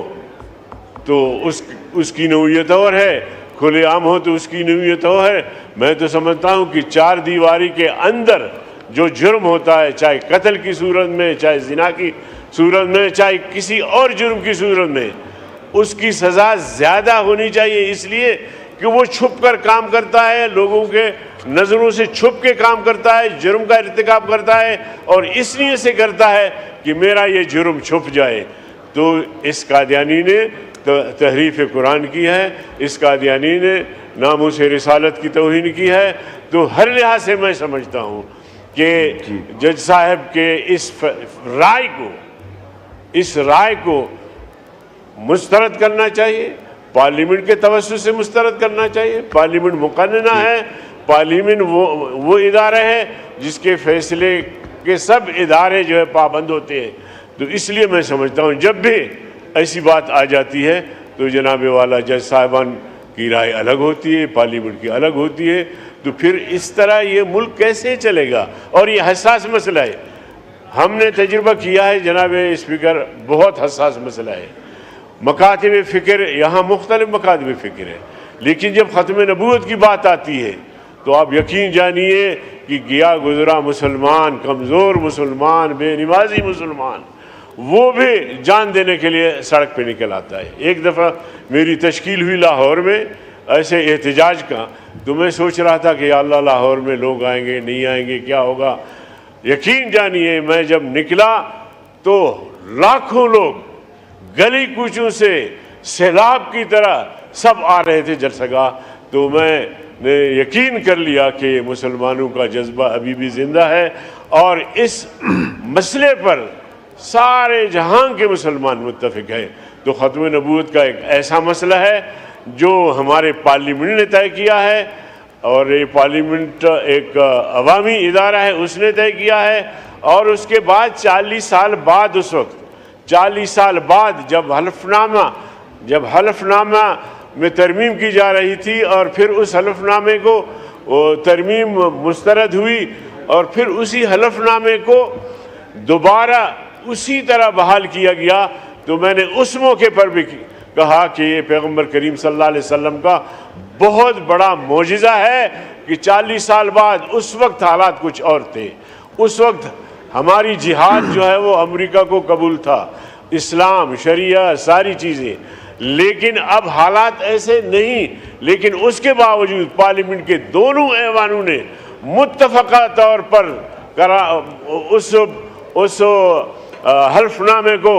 تو اس کی نوعیت اور ہے، کھلے عام ہو تو اس کی نوعیت اور ہے. میں تو سمجھتا ہوں کہ چار دیواری کے اندر جو جرم ہوتا ہے، چاہے قتل کی صورت میں، چاہے زنا کی صورت میں، چاہے کسی اور جرم کی صورت میں، اس کی سزا زیادہ ہونی چاہیے، اس لیے کہ وہ چھپ کر کام کرتا ہے، لوگوں کے نظروں سے چھپ کے کام کرتا ہے، جرم کا ارتکاب کرتا ہے، اور اس لیے سے کرتا ہے کہ میرا یہ جرم چھپ جائے. تو اس قادیانی نے تحریف قرآن کی ہے، اس قادیانی نے ناموس رسالت کی توہین کی ہے. تو ہر لحاظ سے میں سمجھتا ہوں کہ جج صاحب کے اس رائے کو مسترد کرنا چاہیے، پارلیمنٹ کے توسط سے مسترد کرنا چاہیے۔ پارلیمنٹ مقننہ ہے، پارلیمنٹ وہ ادارہ ہے جس کے فیصلے کے سب ادارے جو ہے پابند ہوتے ہیں۔ تو اس لیے میں سمجھتا ہوں جب بھی ایسی بات آ جاتی ہے تو جناب والا جج صاحبان کی رائے الگ ہوتی ہے، پارلیمنٹ کی الگ ہوتی ہے، تو پھر اس طرح یہ ملک کیسے چلے گا؟ اور یہ حساس مسئلہ ہے، ہم نے تجربہ کیا ہے جناب اسپیکر، بہت حساس مسئلہ ہے۔ مکاتب فکر یہاں مختلف مکاتب فکر ہے، لیکن جب ختم نبوت کی بات آتی ہے تو آپ یقین جانیے کہ گیا گزرا مسلمان، کمزور مسلمان، بے نمازی مسلمان، وہ بھی جان دینے کے لیے سڑک پہ نکل آتا ہے۔ ایک دفعہ میری تشکیل ہوئی لاہور میں ایسے احتجاج کا، تو میں سوچ رہا تھا کہ یا اللہ لاہور میں لوگ آئیں گے نہیں آئیں گے، کیا ہوگا؟ یقین جانیے میں جب نکلا تو لاکھوں لوگ گلی کوچوں سے سیلاب کی طرح سب آ رہے تھے جلسہ گاہ۔ تو میں نے یقین کر لیا کہ مسلمانوں کا جذبہ ابھی بھی زندہ ہے، اور اس مسئلے پر سارے جہاں کے مسلمان متفق ہیں۔ تو ختم نبوت کا ایک ایسا مسئلہ ہے جو ہمارے پارلیمنٹ نے طے کیا ہے، اور یہ پارلیمنٹ ایک عوامی ادارہ ہے، اس نے طے کیا ہے، اور اس کے بعد 40 سال بعد، اس وقت 40 سال بعد جب حلف نامہ میں ترمیم کی جا رہی تھی، اور پھر اس حلف نامے کو ترمیم مسترد ہوئی، اور پھر اسی حلف نامے کو دوبارہ اسی طرح بحال کیا گیا، تو میں نے اس موقع پر بھی کہا کہ یہ پیغمبر کریم صلی اللہ علیہ وسلم کا بہت بڑا معجزہ ہے کہ 40 سال بعد، اس وقت حالات کچھ اور تھے، اس وقت ہماری جہاد جو ہے وہ امریکہ کو قبول تھا، اسلام، شریعہ، ساری چیزیں، لیکن اب حالات ایسے نہیں۔ لیکن اس کے باوجود پارلیمنٹ کے دونوں ایوانوں نے متفقہ طور پر اس حلف نامے کو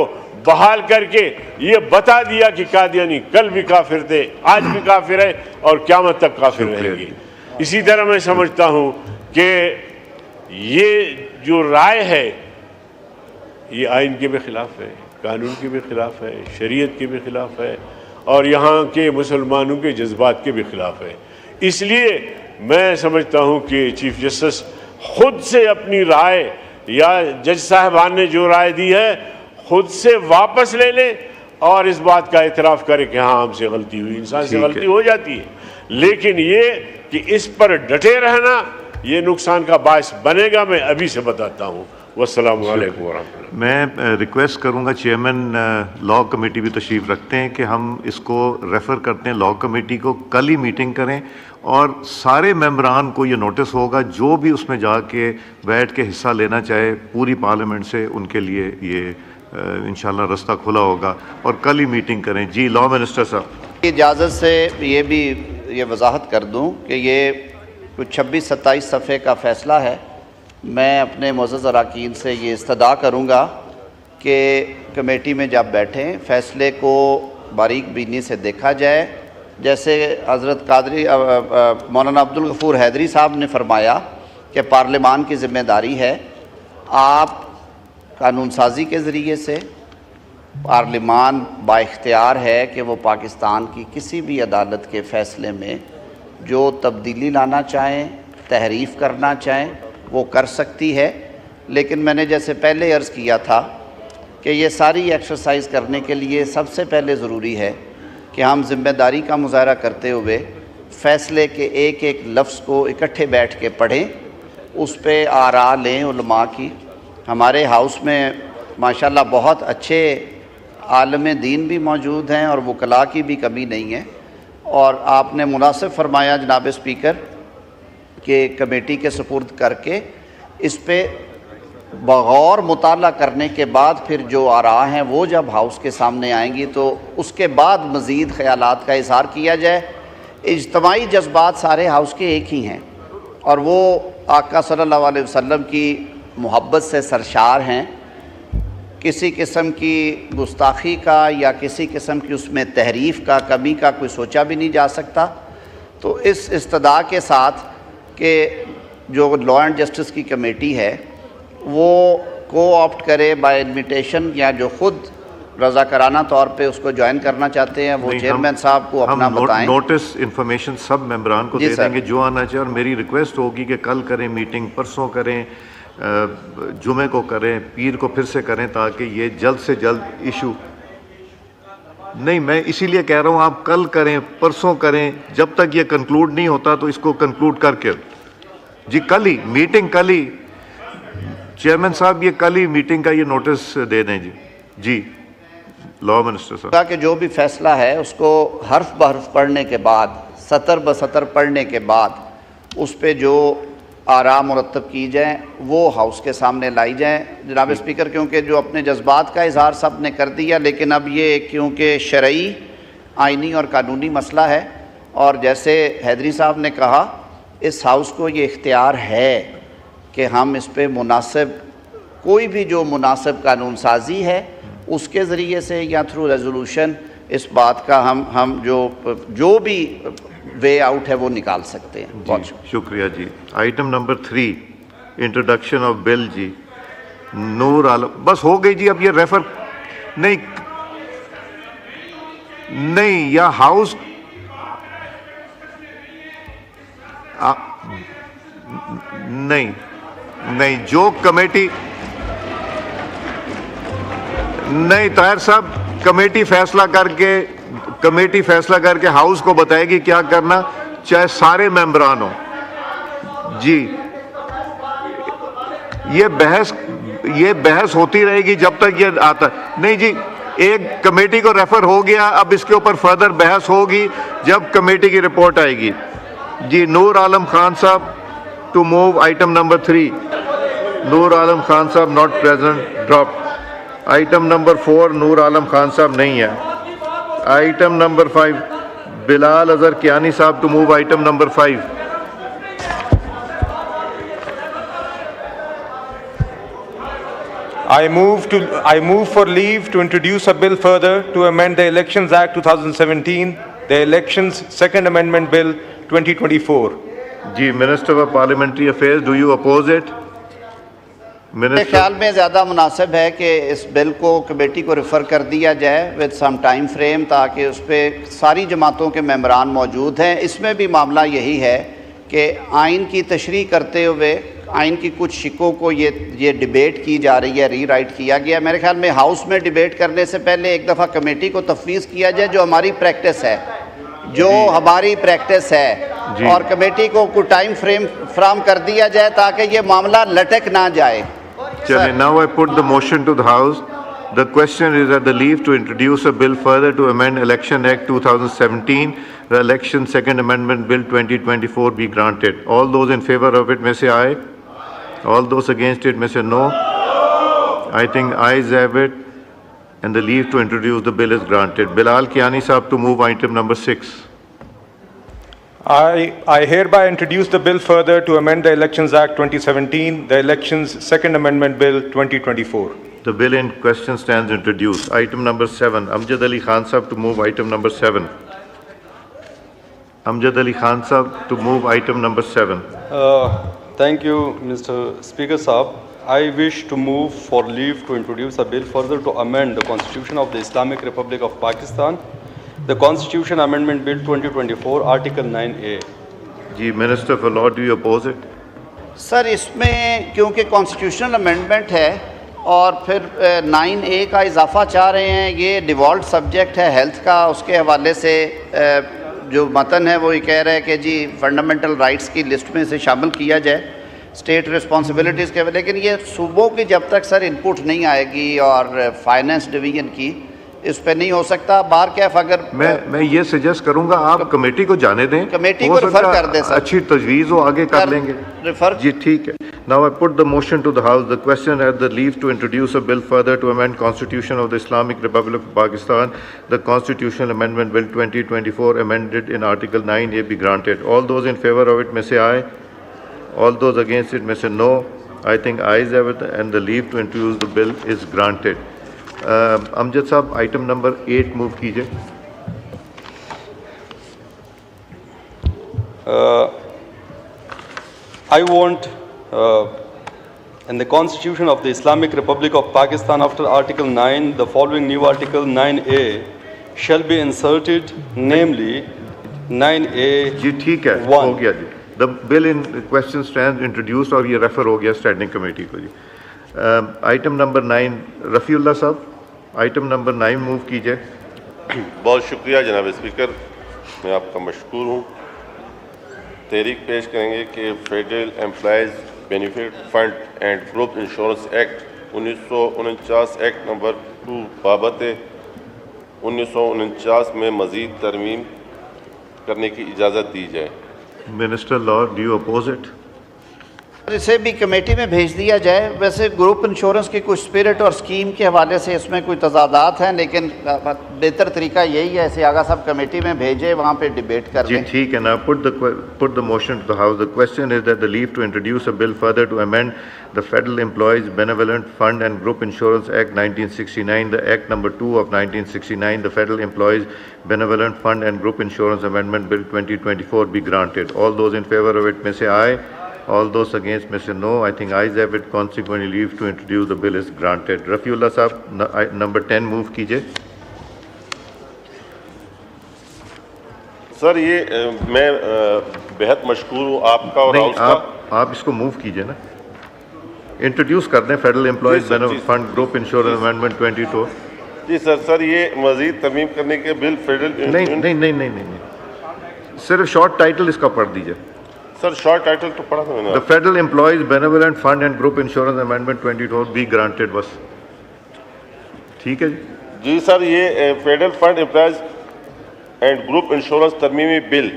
بحال کر کے یہ بتا دیا کہ قادیانی کل بھی کافر تھے، آج بھی کافر ہے، اور قیامت تک کافر رہیں گے۔ اسی طرح میں سمجھتا ہوں کہ یہ جو رائے ہے یہ آئین کے بھی خلاف ہے، قانون کے بھی خلاف ہے، شریعت کے بھی خلاف ہے، اور یہاں کے مسلمانوں کے جذبات کے بھی خلاف ہے۔ اس لیے میں سمجھتا ہوں کہ چیف جسٹس خود سے اپنی رائے، یا جج صاحبان نے جو رائے دی ہے خود سے واپس لے لیں، اور اس بات کا اعتراف کریں کہ ہاں ہم سے غلطی ہوئی۔ انسان سے غلطی ہو جاتی ہے، لیکن یہ کہ اس پر ڈٹے رہنا یہ نقصان کا باعث بنے گا، میں ابھی سے بتاتا ہوں۔ والسلام علیکم ورحمۃ اللہ۔ میں ریکویسٹ کروں گا چیئرمین لاء کمیٹی بھی تشریف رکھتے ہیں کہ ہم اس کو ریفر کرتے ہیں لاء کمیٹی کو، کل ہی میٹنگ کریں، اور سارے ممبران کو یہ نوٹس ہوگا جو بھی اس میں جا کے بیٹھ کے حصہ لینا چاہے پوری پارلیمنٹ سے، ان کے لیے یہ انشاءاللہ رستہ کھلا ہوگا، اور کل ہی میٹنگ کریں۔ جی لاء منسٹر صاحب، اجازت سے یہ وضاحت کر دوں کہ یہ کچھ 26-27 صفحے کا فیصلہ ہے۔ میں اپنے معزز اراکین سے یہ استدعا کروں گا کہ کمیٹی میں جب بیٹھیں فیصلے کو باریک بینی سے دیکھا جائے، جیسے حضرت قادری مولانا عبدالغفور حیدری صاحب نے فرمایا کہ پارلیمان کی ذمہ داری ہے، آپ قانون سازی کے ذریعے سے، پارلیمان با اختیار ہے کہ وہ پاکستان کی کسی بھی عدالت کے فیصلے میں جو تبدیلی لانا چاہیں، تحریف کرنا چاہیں، وہ کر سکتی ہے۔ لیکن میں نے جیسے پہلے عرض کیا تھا کہ یہ ساری ایکسرسائز کرنے کے لیے سب سے پہلے ضروری ہے کہ ہم ذمہ داری کا مظاہرہ کرتے ہوئے فیصلے کے ایک ایک لفظ کو اکٹھے بیٹھ کے پڑھیں، اس پہ آراء لیں علماء کی۔ ہمارے ہاؤس میں ماشاءاللہ بہت اچھے عالم دین بھی موجود ہیں، اور وکلاء کی بھی کمی نہیں ہے، اور آپ نے مناسب فرمایا جناب اسپیکر کہ کمیٹی کے سپرد کر کے اس پہ بغور مطالعہ کرنے کے بعد پھر جو آراء ہیں وہ جب ہاؤس کے سامنے آئیں گی تو اس کے بعد مزید خیالات کا اظہار کیا جائے۔ اجتماعی جذبات سارے ہاؤس کے ایک ہی ہیں، اور وہ آقا صلی اللہ علیہ وسلم کی محبت سے سرشار ہیں۔ کسی قسم کی گستاخی کا یا کسی قسم کی اس میں تحریف کا، کمی کا کوئی سوچا بھی نہیں جا سکتا۔ تو اس استدعا کے ساتھ کہ جو لا اینڈ جسٹس کی کمیٹی ہے وہ کو آپٹ کرے بائی انویٹیشن یا جو خود رضاکارانہ طور پہ اس کو جوائن کرنا چاہتے ہیں وہ چیئرمین صاحب کو اپنا بتائیں. نوٹس انفارمیشن سب ممبران کو دے دیں گے جو آنا چاہے, اور میری ریکویسٹ ہوگی کہ کل کریں میٹنگ, پرسوں کریں, جمعے کو کریں, پیر کو پھر سے کریں, تاکہ یہ جلد سے جلد ایشو نہیں, میں اسی لیے کہہ رہا ہوں آپ کل کریں, پرسوں کریں, جب تک یہ کنکلوڈ نہیں ہوتا تو اس کو کنکلوڈ کر کے جی کل ہی میٹنگ, کل ہی چیئرمین صاحب یہ کل ہی میٹنگ کا یہ نوٹس دے دیں. جی لا منسٹر صاحب کہ جو بھی فیصلہ ہے اس کو حرف بحرف پڑھنے کے بعد, سطر بسطر پڑھنے کے بعد اس پہ جو آراء مرتب کی جائیں وہ ہاؤس کے سامنے لائی جائیں. جناب اسپیکر, کیونکہ جو اپنے جذبات کا اظہار سب نے کر دیا, لیکن اب یہ کیونکہ شرعی, آئینی اور قانونی مسئلہ ہے, اور جیسے حیدری صاحب نے کہا اس ہاؤس کو یہ اختیار ہے کہ ہم اس پہ مناسب کوئی بھی جو مناسب قانون سازی ہے اس کے ذریعے سے یا تھرو ریزولوشن اس بات کا ہم جو بھی وے آؤٹ ہے وہ نکال سکتے ہیں. بہت شکریہ جی. Item number 3 introduction of bill. جی نور عالم, بس ہو گئی جی. اب یہ ریفر نہیں یا ہاؤس نہیں جو کمیٹی نہیں, طاہر صاحب کمیٹی فیصلہ کر کے ہاؤس کو بتائے گی کیا کرنا, چاہے سارے ممبران ہوں. جی یہ بحث ہوتی رہے گی جب تک یہ آتا نہیں. جی ایک کمیٹی کو ریفر ہو گیا, اب اس کے اوپر فردر بحث ہوگی جب کمیٹی کی رپورٹ آئے گی. جی نور Alam Khan sahib to move item number 3. Noor Alam Khan sahib not present, drop. Item number 4 Noor Alam Khan sahib نہیں ہے. Item number 5 Bilal Azhar Kiani sahib to move item number 5. I move for leave to introduce a bill further to amend the Elections Act 2017, the Elections Second Amendment Bill 2024. جی minister of parliamentary affairs, do you oppose it? میرے خیال میں زیادہ مناسب ہے کہ اس بل کو committee کو ریفر کر دیا جائے وتھ سم ٹائم فریم, تاکہ اس پہ ساری جماعتوں کے ممبران موجود ہیں. اس میں بھی معاملہ یہی ہے کہ آئین کی تشریح کرتے ہوئے آئین کی کچھ شکوں کو یہ ڈیبیٹ کی جا رہی ہے, ری رائٹ کیا گیا. میرے خیال میں ہاؤس میں ڈیبیٹ کرنے سے پہلے ایک دفعہ کمیٹی کو تفویض کیا جائے, جو ہماری پریکٹس ہے, اور کمیٹی کو کوئی ٹائم فریم فراہم کر دیا جائے تاکہ یہ معاملہ لٹک نہ جائے. Now I put the motion to the House. The question is that the leave to introduce a bill further to amend Election Act 2017, the Election Second Amendment Bill 2024 be granted. All those in favor of it may say aye. All those against it may say no. I think ayes have it, and the leave to introduce the bill is granted. Bilal Kiani Sahab to move item number 6. I hereby introduce the bill further to amend the Elections Act 2017, the Elections Second Amendment Bill 2024. The bill in question stands introduced. Item number 7, Amjad Ali Khan Sahab to move item number 7. Amjad Ali Khan Sahab to move item number 7. Thank you, Mr. Speaker Sahab. I wish to move for leave to introduce a bill further to amend the Constitution of the Islamic Republic of Pakistan, the Constitution Amendment Bill 2024, Article 9A. G Minister for Law, do you oppose it? سر اس میں کیونکہ constitutional amendment ہے اور پھر 9A کا اضافہ چاہ رہے ہیں, یہ ڈیوالٹ سبجیکٹ ہے ہیلتھ کا, اس کے حوالے سے جو متن ہے وہ یہ کہہ رہا ہے کہ جی فنڈامنٹل رائٹس کی لسٹ میں سے شامل کیا جائے اسٹیٹ رسپانسبلٹیز کے, لیکن یہ صوبوں کی جب تک سر انپٹ نہیں آئے گی اور فائنینس ڈویژن کی, اس پہ نہیں ہو سکتا. بار کیف اگر میں یہ سجیسٹ کروں گا آپ کمیٹی کو جانے دیں, کمیٹی کو ریفر کر دیں سر, اچھی تجویز ہو آگے کر لیں گے. جی ٹھیک ہے. Now I put the motion to the House. The question has the leave to introduce a bill further to amend Constitution of the Islamic Republic of Pakistan, the Constitutional Amendment Bill 2024 amended in Article 9A be granted. All those in favor of it may say aye. All those against it may say no. I think ayes have it, and the leave to introduce the bill is granted. امجد صاحب item number 8 move کیجئے. I want, in the Constitution of the Islamic Republic of Pakistan, after Article 9, the following new Article 9A shall be inserted, namely 9A. جی ٹھیک ہے, ہو گیا جی. The bill in question stands introduced اور یہ refer ہو گیا standing committee کو. G item number 9 Rafi اللہ صاحب, item number 9 move کیجئے. بہت شکریہ جناب اسپیکر, میں آپ کا مشکور ہوں. تحریک پیش کریں گے کہ federal employees benefit fund and group insurance act 1949 act number 2 بابت 1949 میں مزید ترمیم کرنے کی اجازت دی جائے. Minister law, do you oppose it? اسے بھی کمیٹی میں بھیج دیا جائے. ویسے گروپ انشورنس کی کچھ اسپرٹ اور اسکیم کے حوالے سے اس میں کوئی تضادات ہیں, لیکن بہتر طریقہ یہی ہے, سیاگا صاحب کمیٹی میں بھیجے, وہاں پہ ڈیبیٹ کر لیں. جی ٹھیک ہے نا. put the motion to the House. The question is that the leave to introduce a bill further to amend the Federal Employees Benevolent Fund and Group Insurance Act 1969, the Act number 2 of 1969, the Federal Employees Benevolent Fund and Group Insurance Amendment Bill 2024 be granted. All those in favor of it may say aye. All those against may say no. I think ayes have it. Consequently, leave to introduce the bill is granted. Rafiullah Sahab, number 10 move کیجئے. سر یہ میں بہت مشکور ہوں آپ کا اور house کا. آپ اس کو موو کیجئے نا, انٹروڈیوس کر دیں federal employees benefit fund group insurance amendment 22. جی سر یہ مزید ترمیم کرنے کے بل فیڈرل نہیں, صرف شارٹ ٹائٹل اس کا پڑھ دیجئے. سر شارٹ ٹائٹل تو پڑھا تھا میں نے. The Federal Employees Benevolent Fund and Group Insurance Amendment 22 be granted بس. ٹھیک ہے جی. جی سر یہ federal fund employees and group insurance ترمیمی بل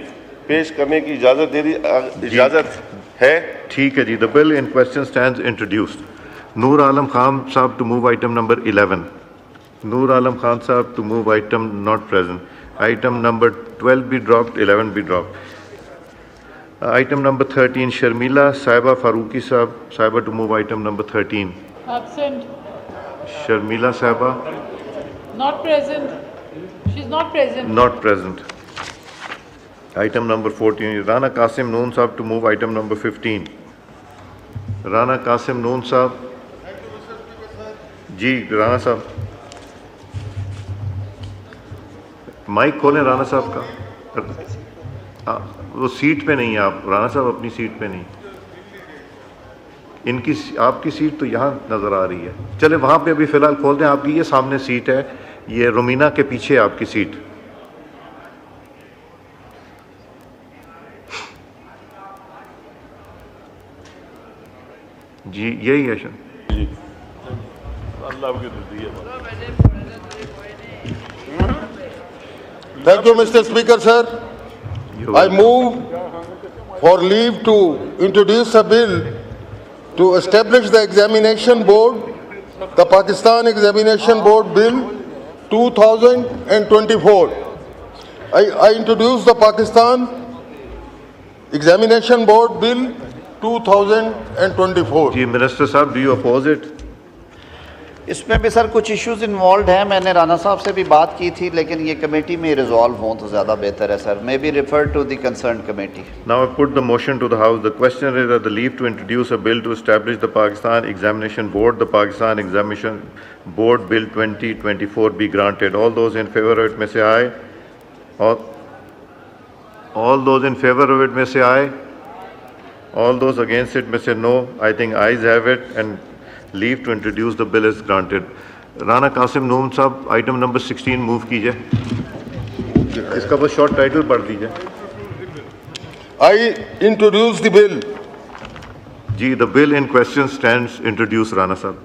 پیش کرنے کی اجازت دے دی, اجازت ہے. ٹھیک ہے جی. The bill in question stands introduced. Noor Alam Khan صاحب to move item number 11. Noor Alam Khan صاحب to move item not present. Item number 12 be dropped, 11 be dropped. Item number 13, Sharmila Saiba Faruqi Saiba to move item number 13. Absent. Sharmila Saiba? Not present. She's not present. Not present. Item number 14, Rana Qasim Noon Sahab to move item number 15. Rana Qasim Noon Sahab. Ji, Rana Sahab. Mic کھولیں رانا صاحب کا. وہ set پہ نہیں ہیں آپ, رانا صاحب اپنی سیٹ پہ نہیں. ان کی آپ کی سیٹ تو یہاں نظر آ رہی ہے. چلے وہاں پہ ابھی فی الحال کھول دیں. آپ کی یہ سامنے سیٹ ہے, یہ رومینا کے پیچھے آپ کی سیٹ. جی یہی ہے شن. جی اللہ کی دردی ہے. Thank you, Mr. Speaker, sir. I move for leave to introduce a bill to establish the examination board, the Pakistan Examination Board Bill 2024. I introduce the Pakistan Examination Board Bill 2024. جی منسٹر صاحب, do you oppose it? اس میں بھی سر کچھ issues involved ہیں. میں نے رانا صاحب سے بھی بات کی تھی, لیکن یہ کمیٹی میں ریزالو ہوں تو زیادہ بہتر ہے سر. میں بھی refer to the concerned committee. Now I put the motion to the House. The question is that the leave to introduce a bill to establish the Pakistan Examination Board, the Pakistan Examination Board Bill 2024 be granted. All those in favor of it may say aye. All those in favor of it may say aye. All those against it may say no. I think ayes have it and leave to introduce the bill is granted. Rana Qasim Noon Sahab, item number 16 move کیجئے. اس کا بس short title پڑھ دیجئے. I introduce the bill. G the bill in question stands introduced. Rana Sahab.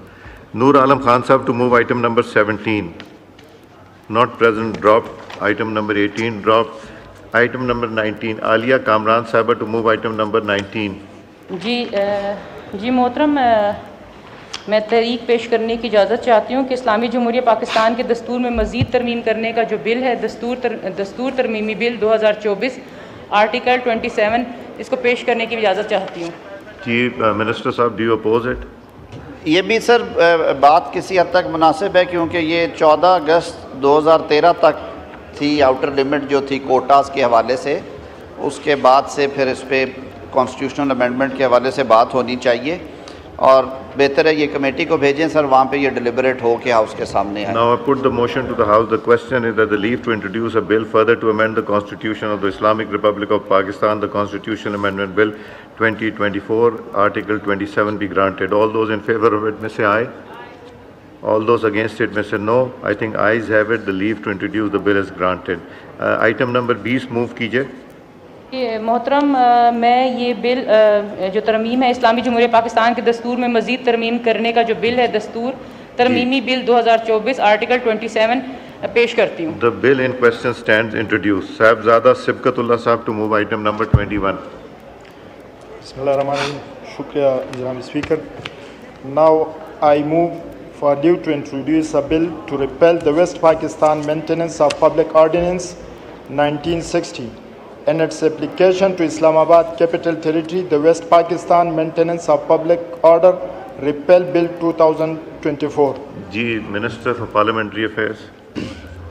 Noor Alam Khan Sahab to move item number 17. Not present, dropped. Item number 18 dropped. Item number 19, Alia Kamran Sahaba to move item number 19. جی محترم, میں تحریک پیش کرنے کی اجازت چاہتی ہوں کہ اسلامی جمہوریہ پاکستان کے دستور میں مزید ترمیم کرنے کا جو بل ہے, دستور ترمیمی بل 2024 آرٹیکل 27, اس کو پیش کرنے کی اجازت چاہتی ہوں. جی منسٹر صاحب, ڈو یو اپوز اٹ؟ یہ بھی سر بات کسی حد تک مناسب ہے, کیونکہ یہ 14 اگست 2013 تک تھی آؤٹر لمٹ جو تھی کوٹاز کے حوالے سے. اس کے بعد سے پھر اس پہ کانسٹیٹیوشنل امینڈمنٹ کے حوالے سے بات ہونی چاہیے اور بہتر ہے یہ کمیٹی کو بھیجیں سر, وہاں پہ یہ ڈیلیبریٹ ہو کے ہاؤس کے سامنے آئے. Now I put the motion to the House. The question is that the leave to introduce a bill further to amend the Constitution of the Islamic Republic of Pakistan, the Constitutional Amendment Bill 2024, Article 27 be granted. All those in favor of it may say aye. All those against it may say no. I think ayes have it. The leave to introduce the bill is granted. Item number 20 move کیجئے. محترم, میں یہ بل جو ترمیم ہے اسلامی جمہوریہ پاکستان کے دستور میں مزید ترمیم کرنے کا جو بل ہے, دستور ترمیمی بل 2024 آرٹیکل 27 پیش کرتی ہوں. The bill in question stands introduced. صاحبزادہ سبقت اللہ صاحب to move item number 21. بسم اللہ الرحمن الرحیم. شکریہ جناب speaker. Now I move for leave to introduce a bill to repeal the West Pakistan Maintenance of Public Ordinance 1960 and its application to Islamabad Capital Territory, the West Pakistan Maintenance of Public Order Repeal Bill 2024. جی minister for parliamentary affairs.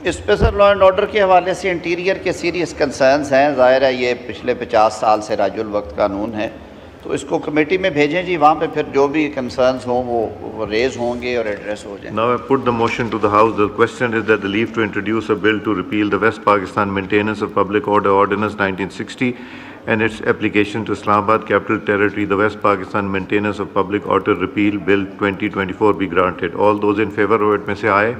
اس پہ sir law and order کے حوالے سے interior کے serious concerns ہیں. ظاہر ہے یہ پچھلے 50 سال سے راج الوقت قانون ہے, تو اس کو کمیٹی میں بھیجیں جی, وہاں پہ پھر جو بھی کنسرنز ہوں وہ ریز ہوں گے اور ایڈریس ہو جائیں. Now I put the motion to the House. The question is that the leave to introduce a bill to repeal the West Pakistan Maintenance of Public Order Ordinance 1960 and its application to Islamabad Capital Territory, the West Pakistan Maintenance of Public Order Repeal Bill 2024 be granted. All those in favor of it may say aye.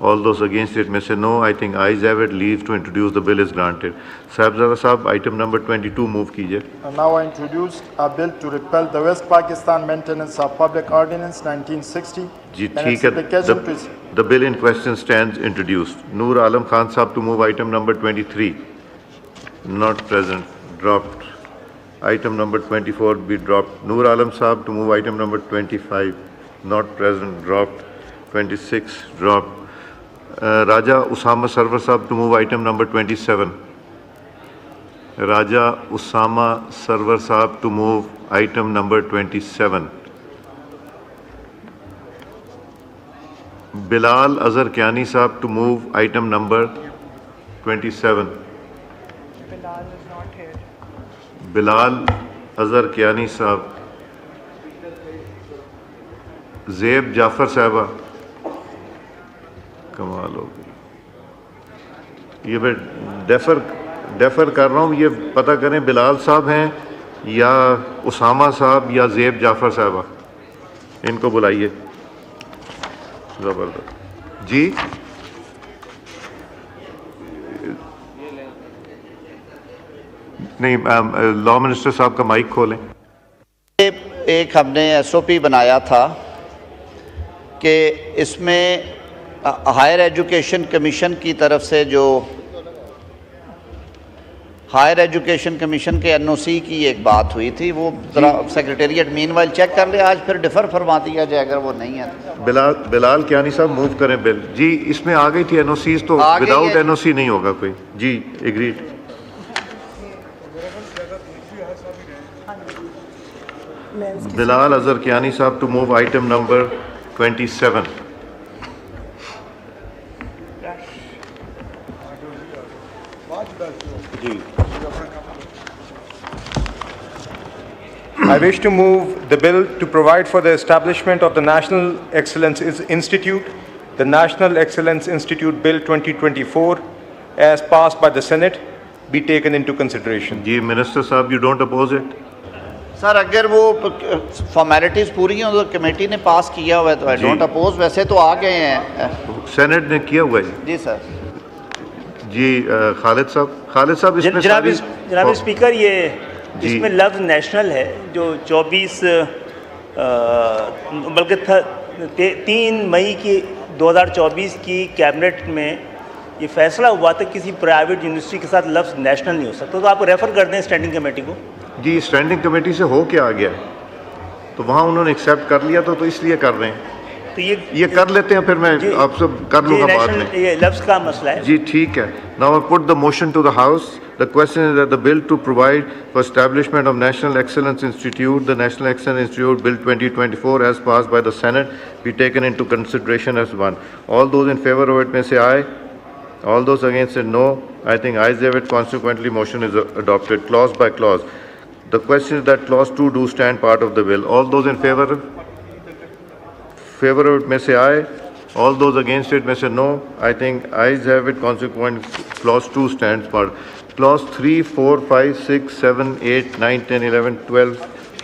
All those against it may say no. I think ayes have it. Leave to introduce the bill is granted. Sahibzada Sahab, item number 22 move kijiye. Now I introduce a bill to repeal the West Pakistan Maintenance of Public Ordinance 1960. Ji theek hai. The bill in question stands introduced. Noor Alam Khan Sahab to move item number 23. Not present. Dropped. Item number 24 be dropped. Noor Alam Sahab to move item number 25. Not present. Dropped. 26 dropped. Raja Usama Sarwar Sahab to move item number 27. Raja Usama Sarwar Sahab to move item number 27. Bilal Azhar Kiani Sahab to move item number 27. Bilal is not here. Bilal Azhar Kiani Sahab. Zeb Jafar Sahaba. کمال ہو گئی. یہ میں defer کر رہا ہوں, یہ پتہ کریں بلال صاحب ہیں یا اسامہ صاحب یا زیب جعفر صاحبہ, ان کو بلائیے. زبردست جی. نہیں, لا منسٹر صاحب کا مائک کھولیں. ایک ہم نے ایس او پی بنایا تھا کہ اس میں ہائر ایجوکیشن کمیشن کی طرف سے جو ہائر ایجوکیشن کمیشن کے این او سی کی ایک بات ہوئی تھی, وہ ذرا سیکریٹریٹ مین وائل چیک کر لے, آج پھر ڈیفر فرما دیا جائے اگر وہ نہیں ہے. بلال کیانی صاحب موو کریں بل. جی اس میں آ گئی تھی این او سیز, تو وداؤٹ این او سی نہیں ہوگا کوئی. جی agreed. Bilal Azhar Kiani sahib to move item number 27. I wish to move the bill to provide for the establishment of the National Excellence Institute, the National Excellence Institute Bill 2024, as passed by the Senate, be taken into consideration. جی منسٹر صاحب, you don't oppose it? Sir اگر وہ formalities پوری ہیں تو committee نے پاس کیا ہوا ہے تو I don't oppose. ویسے تو آ گئے ہیں, سینٹ نے کیا ہوا ہے. جی سر. جی خالد صاحب اس میں جناب اسپیکر, یہ اس میں لفظ نیشنل ہے جو 24 بلکہ 3 مئی کی 2024 کی کیبنٹ میں یہ فیصلہ ہوا تھا کسی پرائیویٹ یونیورسٹی کے ساتھ لفظ نیشنل نہیں ہو سکتا, تو آپ ریفر کر دیں اسٹینڈنگ کمیٹی کو. جی اسٹینڈنگ کمیٹی سے ہو کے آ گیا تو وہاں انہوں نے ایکسیپٹ کر لیا, تو اس لیے کر رہے ہیں. تو یہ کر لیتے ہیں, پھر میں آپ سے کر لوں گا بعد میں. یہ لفظ کا مسئلہ ہے. جی ٹھیک ہے. Now I put the motion to the House. The question is that the bill to provide for establishment of National Excellence Institute, the National Excellence Institute Bill 2024 as passed by the Senate, be taken into consideration as one. All those in favor of it may say aye. All those against it no. I think ayes have it. Consequently, motion is adopted clause by clause. The question is that clause 2 do stand part of the bill. All those in favor of it may say aye. All those against it may say no. I think ayes have it. Consequent, clause 2 stands part. Clause 3, 4, 5, 6, 7, 8, 9, 10, 11, 12,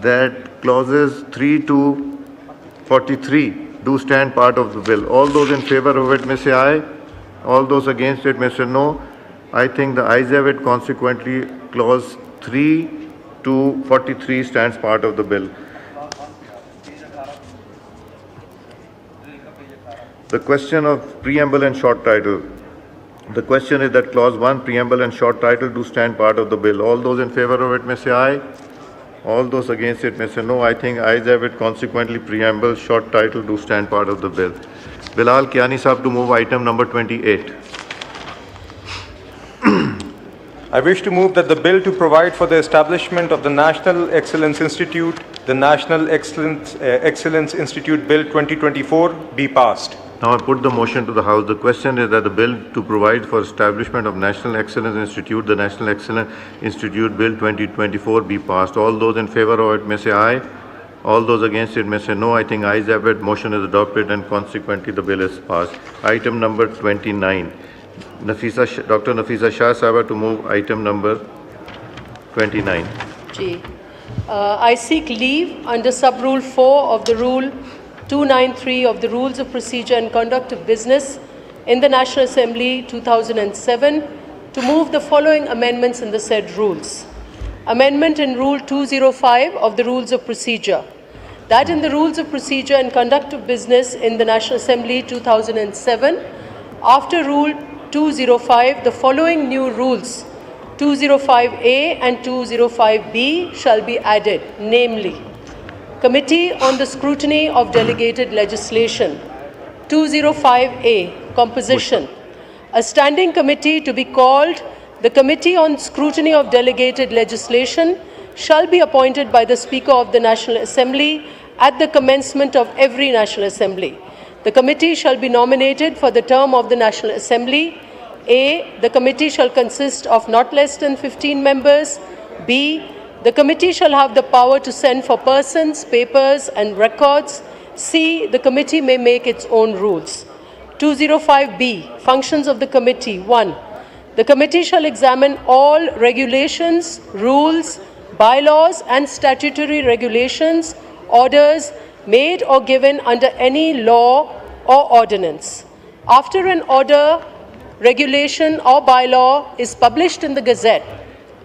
that clauses 3 to 43 do stand part of the bill. All those in favor of it may say aye. All those against it may say no. I think the ayes have it. Consequently, clause 3 to 43 stands part of the bill. The question of preamble and short title. The question is that clause 1, preamble and short title do stand part of the bill. All those in favor of it may say aye. All those against it may say no. I think ayes have it. Consequently, preamble, short title do stand part of the bill. Bilal Kiani Sahab to move item number 28. I wish to move that the bill to provide for the establishment of the National Excellence Institute, the National Excellence Institute Bill 2024 be passed. Now I put the motion to the House. The question is that the bill to provide for establishment of National Excellence Institute, the National Excellence Institute Bill 2024 be passed. All those in favor of it may say aye. All those against it may say no. I think ayes have it. Motion is adopted and consequently the bill is passed. Item number 29. Dr. Nafisa Shah Sahaba to move item number 29. I seek leave under sub-rule 4 of the Rule 293 of the Rules of Procedure and Conduct of Business in the National Assembly 2007 to move the following amendments in the said rules. Amendment in Rule 205 of the Rules of Procedure. That in the Rules of Procedure and Conduct of Business in the National Assembly 2007, after Rule 205, the following new rules 205A and 205B shall be added, namely, Committee on the Scrutiny of Delegated Legislation. 205A, composition. A standing committee to be called the Committee on Scrutiny of Delegated Legislation shall be appointed by the Speaker of the National Assembly at the commencement of every National Assembly. The committee shall be nominated for the term of the National Assembly. A, the committee shall consist of not less than 15 members. B, the committee shall have the power to send for persons, papers, and records. C, the committee may make its own rules. 205B, functions of the committee. 1, the committee shall examine all regulations, rules, bylaws, and statutory regulations, orders made or given under any law or ordinance. After an order, regulation, or bylaw is published in the Gazette,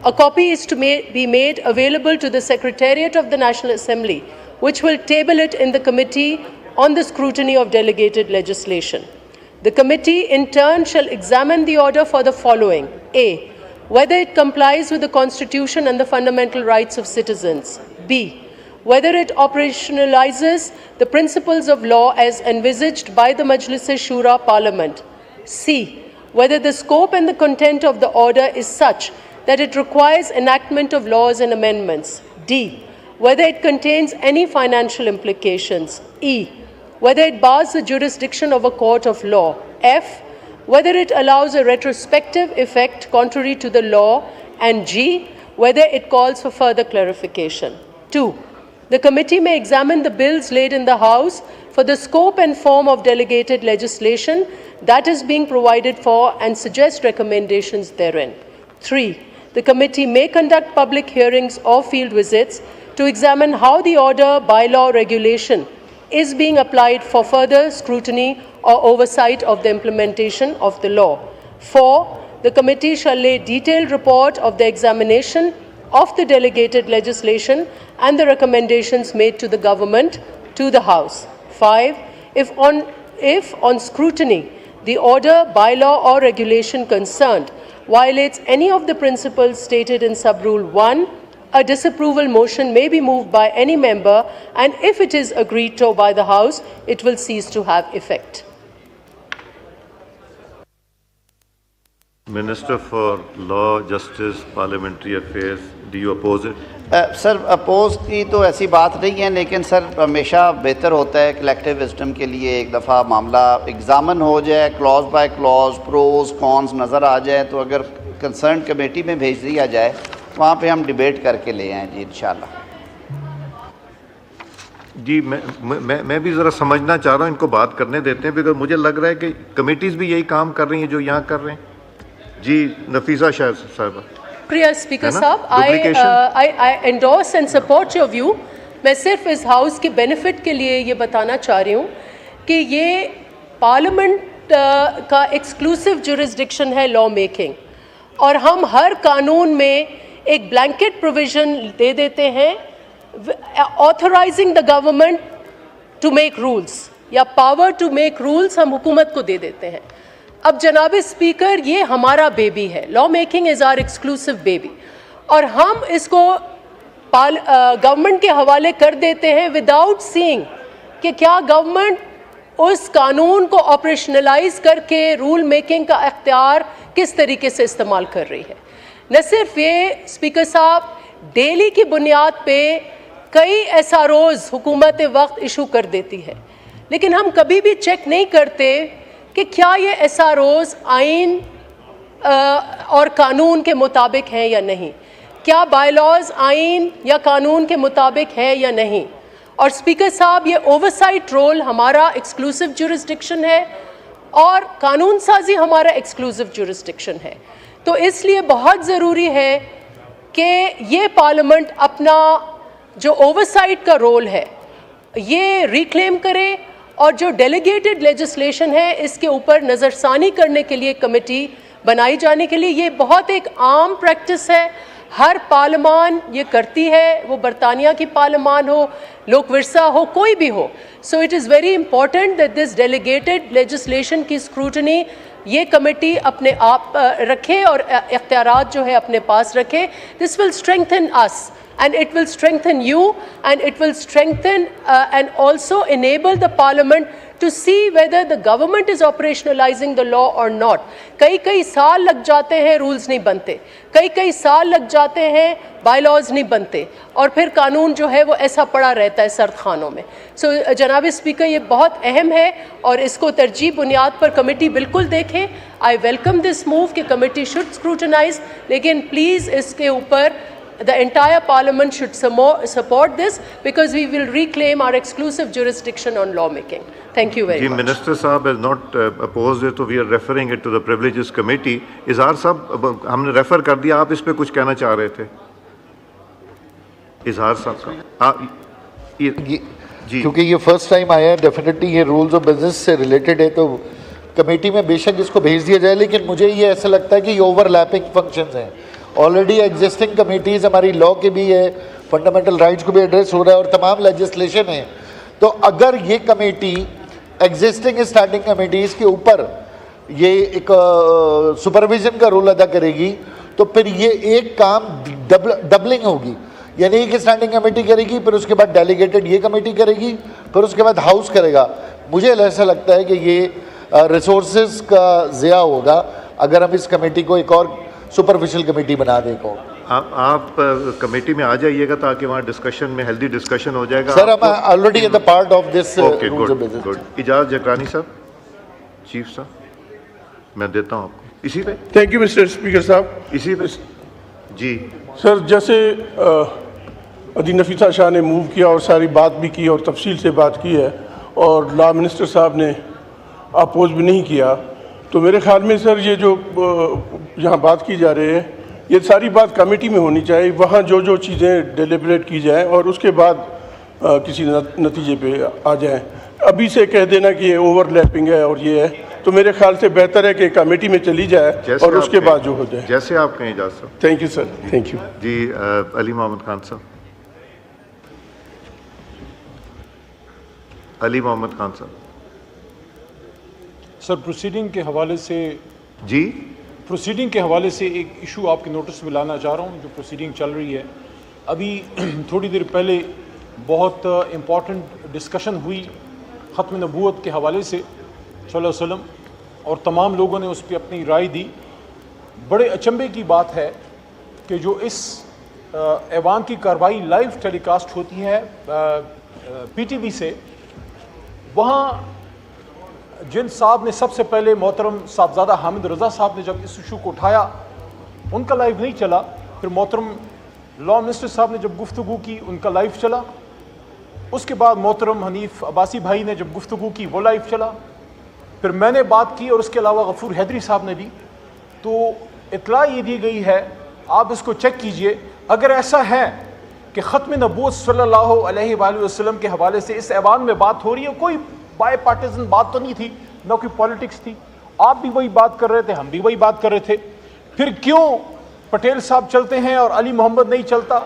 a copy is to be made available to the Secretariat of the National Assembly, which will table it in the Committee on the Scrutiny of Delegated Legislation. The committee, in turn, shall examine the order for the following. A, whether it complies with the Constitution and the fundamental rights of citizens. B, whether it operationalizes the principles of law as envisaged by the Majlis-e-Shura Parliament. C, whether the scope and the content of the order is such that it requires enactment of laws and amendments. D, whether it contains any financial implications. E, whether it bars the jurisdiction of a court of law. F, whether it allows a retrospective effect contrary to the law. And G, whether it calls for further clarification. 2, the committee may examine the bills laid in the House for the scope and form of delegated legislation that is being provided for and suggest recommendations therein. 3, the committee may conduct public hearings or field visits to examine how the order, bylaw, regulation is being applied for further scrutiny or oversight of the implementation of the law. 4, the committee shall lay detailed report of the examination of the delegated legislation and the recommendations made to the government to the House. 5, if on scrutiny the order, bylaw, or regulation concerned violates any of the principles stated in Sub-Rule 1, a disapproval motion may be moved by any member, and if it is agreed to by the House, it will cease to have effect. Minister for Law, Justice, Parliamentary Affairs, do you oppose it? Sir oppose کی تو ایسی بات نہیں ہے، لیکن سر ہمیشہ بہتر ہوتا ہے کلیکٹیو وزڈم کے لیے ایک دفعہ معاملہ ایگزامن ہو جائے، clause by clause pros cons نظر آ جائے، تو اگر کنسرن کمیٹی میں بھیج دیا جائے وہاں پہ ہم ڈیبیٹ کر کے لے آئیں جی انشاءاللہ۔ جی میں بھی ذرا سمجھنا چاہ رہا ہوں، ان کو بات کرنے دیتے ہیں، بیکاز مجھے لگ رہا ہے کہ کمیٹیز بھی یہی کام کر رہی ہیں جو یہاں کر رہے ہیں۔ جی نفیسہ شاہ صاحبہ۔ شکریہ اسپیکر صاحب، I endorse and support your view۔ میں صرف اس ہاؤس کے بینیفٹ کے لیے یہ بتانا چاہ رہی ہوں کہ یہ پارلیمنٹ کا ایکسکلوسیو جورسڈکشن ہے لا میکنگ، اور ہم ہر قانون میں ایک بلینکٹ پروویژن دے دیتے ہیں authorizing the government to make rules, یا پاور ٹو میک رولس ہم حکومت کو دے دیتے ہیں۔ اب جناب اسپیکر یہ ہمارا بیبی ہے، law making is our exclusive baby, اور ہم اس کو گورنمنٹ کے حوالے کر دیتے ہیں وداؤٹ سینگ کہ کیا گورنمنٹ اس قانون کو آپریشنلائز کر کے رول میکنگ کا اختیار کس طریقے سے استعمال کر رہی ہے۔ نہ صرف یہ اسپیکر صاحب، ڈیلی کی بنیاد پہ کئی ایس آر اوز حکومت وقت ایشو کر دیتی ہے، لیکن ہم کبھی بھی چیک نہیں کرتے کہ کیا یہ ایس آر اوز آئین اور قانون کے مطابق ہیں یا نہیں، کیا بائی لاز آئین یا قانون کے مطابق ہے یا نہیں۔ اور اسپیکر صاحب یہ اوورسائٹ رول ہمارا ایکسکلوسیو جورسڈکشن ہے، اور قانون سازی ہمارا ایکسکلوسیو جورسڈکشن ہے، تو اس لیے بہت ضروری ہے کہ یہ پارلیمنٹ اپنا جو اوورسائٹ کا رول ہے یہ ریکلیم کرے، اور جو ڈیلیگیٹڈ لیجسلیشن ہے اس کے اوپر نظر ثانی کرنے کے لیے کمیٹی بنائی جانے کے لیے، یہ بہت ایک عام پریکٹس ہے، ہر پارلیمان یہ کرتی ہے، وہ برطانیہ کی پارلیمان ہو، لوک ورثہ ہو، کوئی بھی ہو۔ So it is very important that this delegated legislation کی اسکروٹنی یہ کمیٹی اپنے آپ رکھے اور اختیارات جو ہے اپنے پاس رکھے۔ دس ول strengthen us and it will strengthen you and it will strengthen and also enable the parliament to see whether the government is operationalizing the law or not۔ کئی سال لگ جاتے ہیں رولز نہیں بنتے، کئی سال لگ جاتے ہیں بائی لاز نہیں بنتے، اور پھر قانون جو ہے وہ ایسا پڑا رہتا ہے سرد خانوں میں۔ سو جناب اسپیکر یہ بہت اہم ہے، اور اس کو ترجیح بنیاد پر کمیٹی بالکل دیکھیں۔ آئی ویلکم دس موو کہ کمیٹی شوڈ اسکروٹنائز، لیکن پلیز اس کے اوپر the entire parliament should support this, because we will reclaim our exclusive jurisdiction on law making. Thank you very much. Minister Saab has not opposed it, so we are referring it to the Privileges Committee. Izhar Saab, ہم نے refer کر دیا، آپ اس پہ کچھ کہنا چاہ رہے تھے؟ اظہار صاحب کا جی، کیونکہ یہ فرسٹ ٹائم آیا ہے، ڈیفینیٹلی یہ رولز آف بزنس سے ریلیٹڈ ہے، تو کمیٹی میں بے شک اس کو بھیج دیا جائے، لیکن مجھے یہ ایسا لگتا ہے کہ یہ اوور لیپنگ فنکشنز ہیں۔ آلریڈی ایگزسٹنگ کمیٹیز ہماری لاء کے بھی ہے، فنڈامنٹل رائٹس کو بھی ایڈریس ہو رہا ہے، اور تمام لیجسلیشن ہے، تو اگر یہ کمیٹی ایگزسٹنگ اسٹینڈنگ کمیٹیز کے اوپر یہ ایک سپرویژن کا رول ادا کرے گی، تو پھر یہ ایک کام ڈبلنگ ہوگی، یعنی ایک اسٹینڈنگ کمیٹی کرے گی، پھر اس کے بعد ڈیلیگیٹڈ یہ کمیٹی کرے گی، پھر اس کے بعد ہاؤس کرے گا۔ مجھے ایسا لگتا ہے کہ یہ ریسورسز کا ضیاع ہوگا اگر ہم اس کمیٹی کو ایک اور سپرفیشل کمیٹی بنا دیں کو۔ آپ کمیٹی میں آ جائیے گا تاکہ وہاں ڈسکشن میں ہیلدی ڈسکشن ہو جائے گا۔ سر ہم already at the part of this. Okay good. Ejaz Jakhrani صاحب، چیف صاحب میں دیتا ہوں آپ کو اسی پہ۔ تھینک یو مسٹر اسپیکر صاحب۔ اسی پہ جی سر، جیسے ادی نفیسہ شاہ نے موو کیا اور ساری بات بھی کی اور تفصیل سے بات کی ہے، اور لا منسٹر صاحب نے اپوز بھی نہیں کیا، تو میرے خیال میں سر یہ جو یہاں بات کی جا رہی ہے یہ ساری بات کمیٹی میں ہونی چاہیے، وہاں جو چیزیں ڈیلیبریٹ کی جائیں اور اس کے بعد کسی نتیجے پہ آ جائیں۔ ابھی سے کہہ دینا کہ یہ اوور لیپنگ ہے اور یہ ہے، تو میرے خیال سے بہتر ہے کہ کمیٹی میں چلی جائے اور اس کے بعد جو ہو جائے۔ جیسے آپ کہیں جا سکتے۔ Thank you sir, thank you. جی علی محمد خان صاحب۔ علی محمد خان صاحب۔ سر پروسیڈنگ کے حوالے سے جی پروسیڈنگ کے حوالے سے ایک ایشو آپ کے نوٹس میں لانا چاہ رہا ہوں۔ جو پروسیڈنگ چل رہی ہے ابھی تھوڑی دیر پہلے بہت امپورٹنٹ ڈسکشن ہوئی ختم نبوت کے حوالے سے صلی اللہ علیہ وسلم، اور تمام لوگوں نے اس پہ اپنی رائے دی۔ بڑے اچنبے کی بات ہے کہ جو اس ایوان کی کارروائی لائیو ٹیلی کاسٹ ہوتی ہے پی ٹی وی سے، وہاں جن صاحب نے سب سے پہلے محترم صاحبزادہ حامد رضا صاحب نے جب اس ایشو کو اٹھایا ان کا لائیو نہیں چلا، پھر محترم لا منسٹر صاحب نے جب گفتگو کی ان کا لائیو چلا، اس کے بعد محترم حنیف عباسی بھائی نے جب گفتگو کی وہ لائیو چلا، پھر میں نے بات کی اور اس کے علاوہ غفور حیدری صاحب نے بھی. تو اطلاع یہ دی گئی ہے، آپ اس کو چیک کیجئے، اگر ایسا ہے کہ ختم نبوت صلی اللہ علیہ وآلہ وسلم کے حوالے سے اس ایوان میں بات ہو رہی ہے، کوئی بائی پارٹیزن بات تو نہیں تھی، نہ کوئی پالیٹکس تھی، آپ بھی وہی بات کر رہے تھے، ہم بھی وہی بات کر رہے تھے، پھر کیوں پٹیل صاحب چلتے ہیں اور علی محمد نہیں چلتا،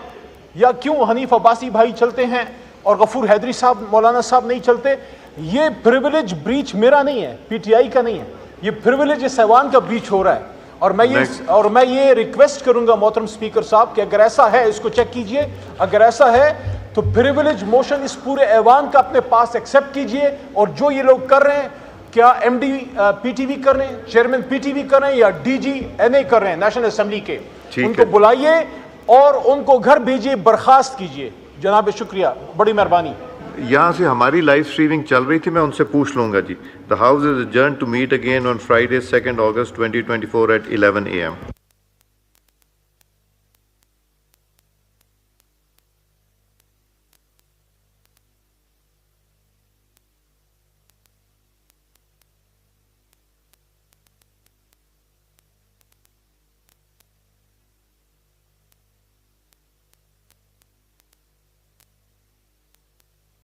یا کیوں حنیف عباسی بھائی چلتے ہیں اور غفور حیدری صاحب مولانا صاحب نہیں چلتے؟ یہ پریویلیج بریچ میرا نہیں ہے، پی ٹی آئی کا نہیں ہے، یہ پریویلیج اس ایوان کا بریچ ہو رہا ہے. اور میں یہ ریکویسٹ کروں گا محترم سپیکر صاحب کہ اگر ایسا ہے اس کو چیک کیجئے، اگر ایسا ہے تو پریویلیج موشن اس پورے ایوان کا اپنے پاس ایکسیپٹ کیجئے، اور جو یہ لوگ کر رہے ہیں، کیا M D P T V کر رہے ہیں، چیئرمین پی ٹی وی کر رہے ہیں، یا ڈی جی این اے کر رہے ہیں نیشنل اسمبلی کے، ان کو بلائیے اور ان کو گھر بھیجیے، برخاست کیجئے. جناب شکریہ، بڑی مہربانی. یہاں سے ہماری لائیو اسٹریمنگ چل رہی تھی، میں ان سے پوچھ لوں گا جی. The House is adjourned to meet again on Friday 2nd August 2024 at 11 a.m.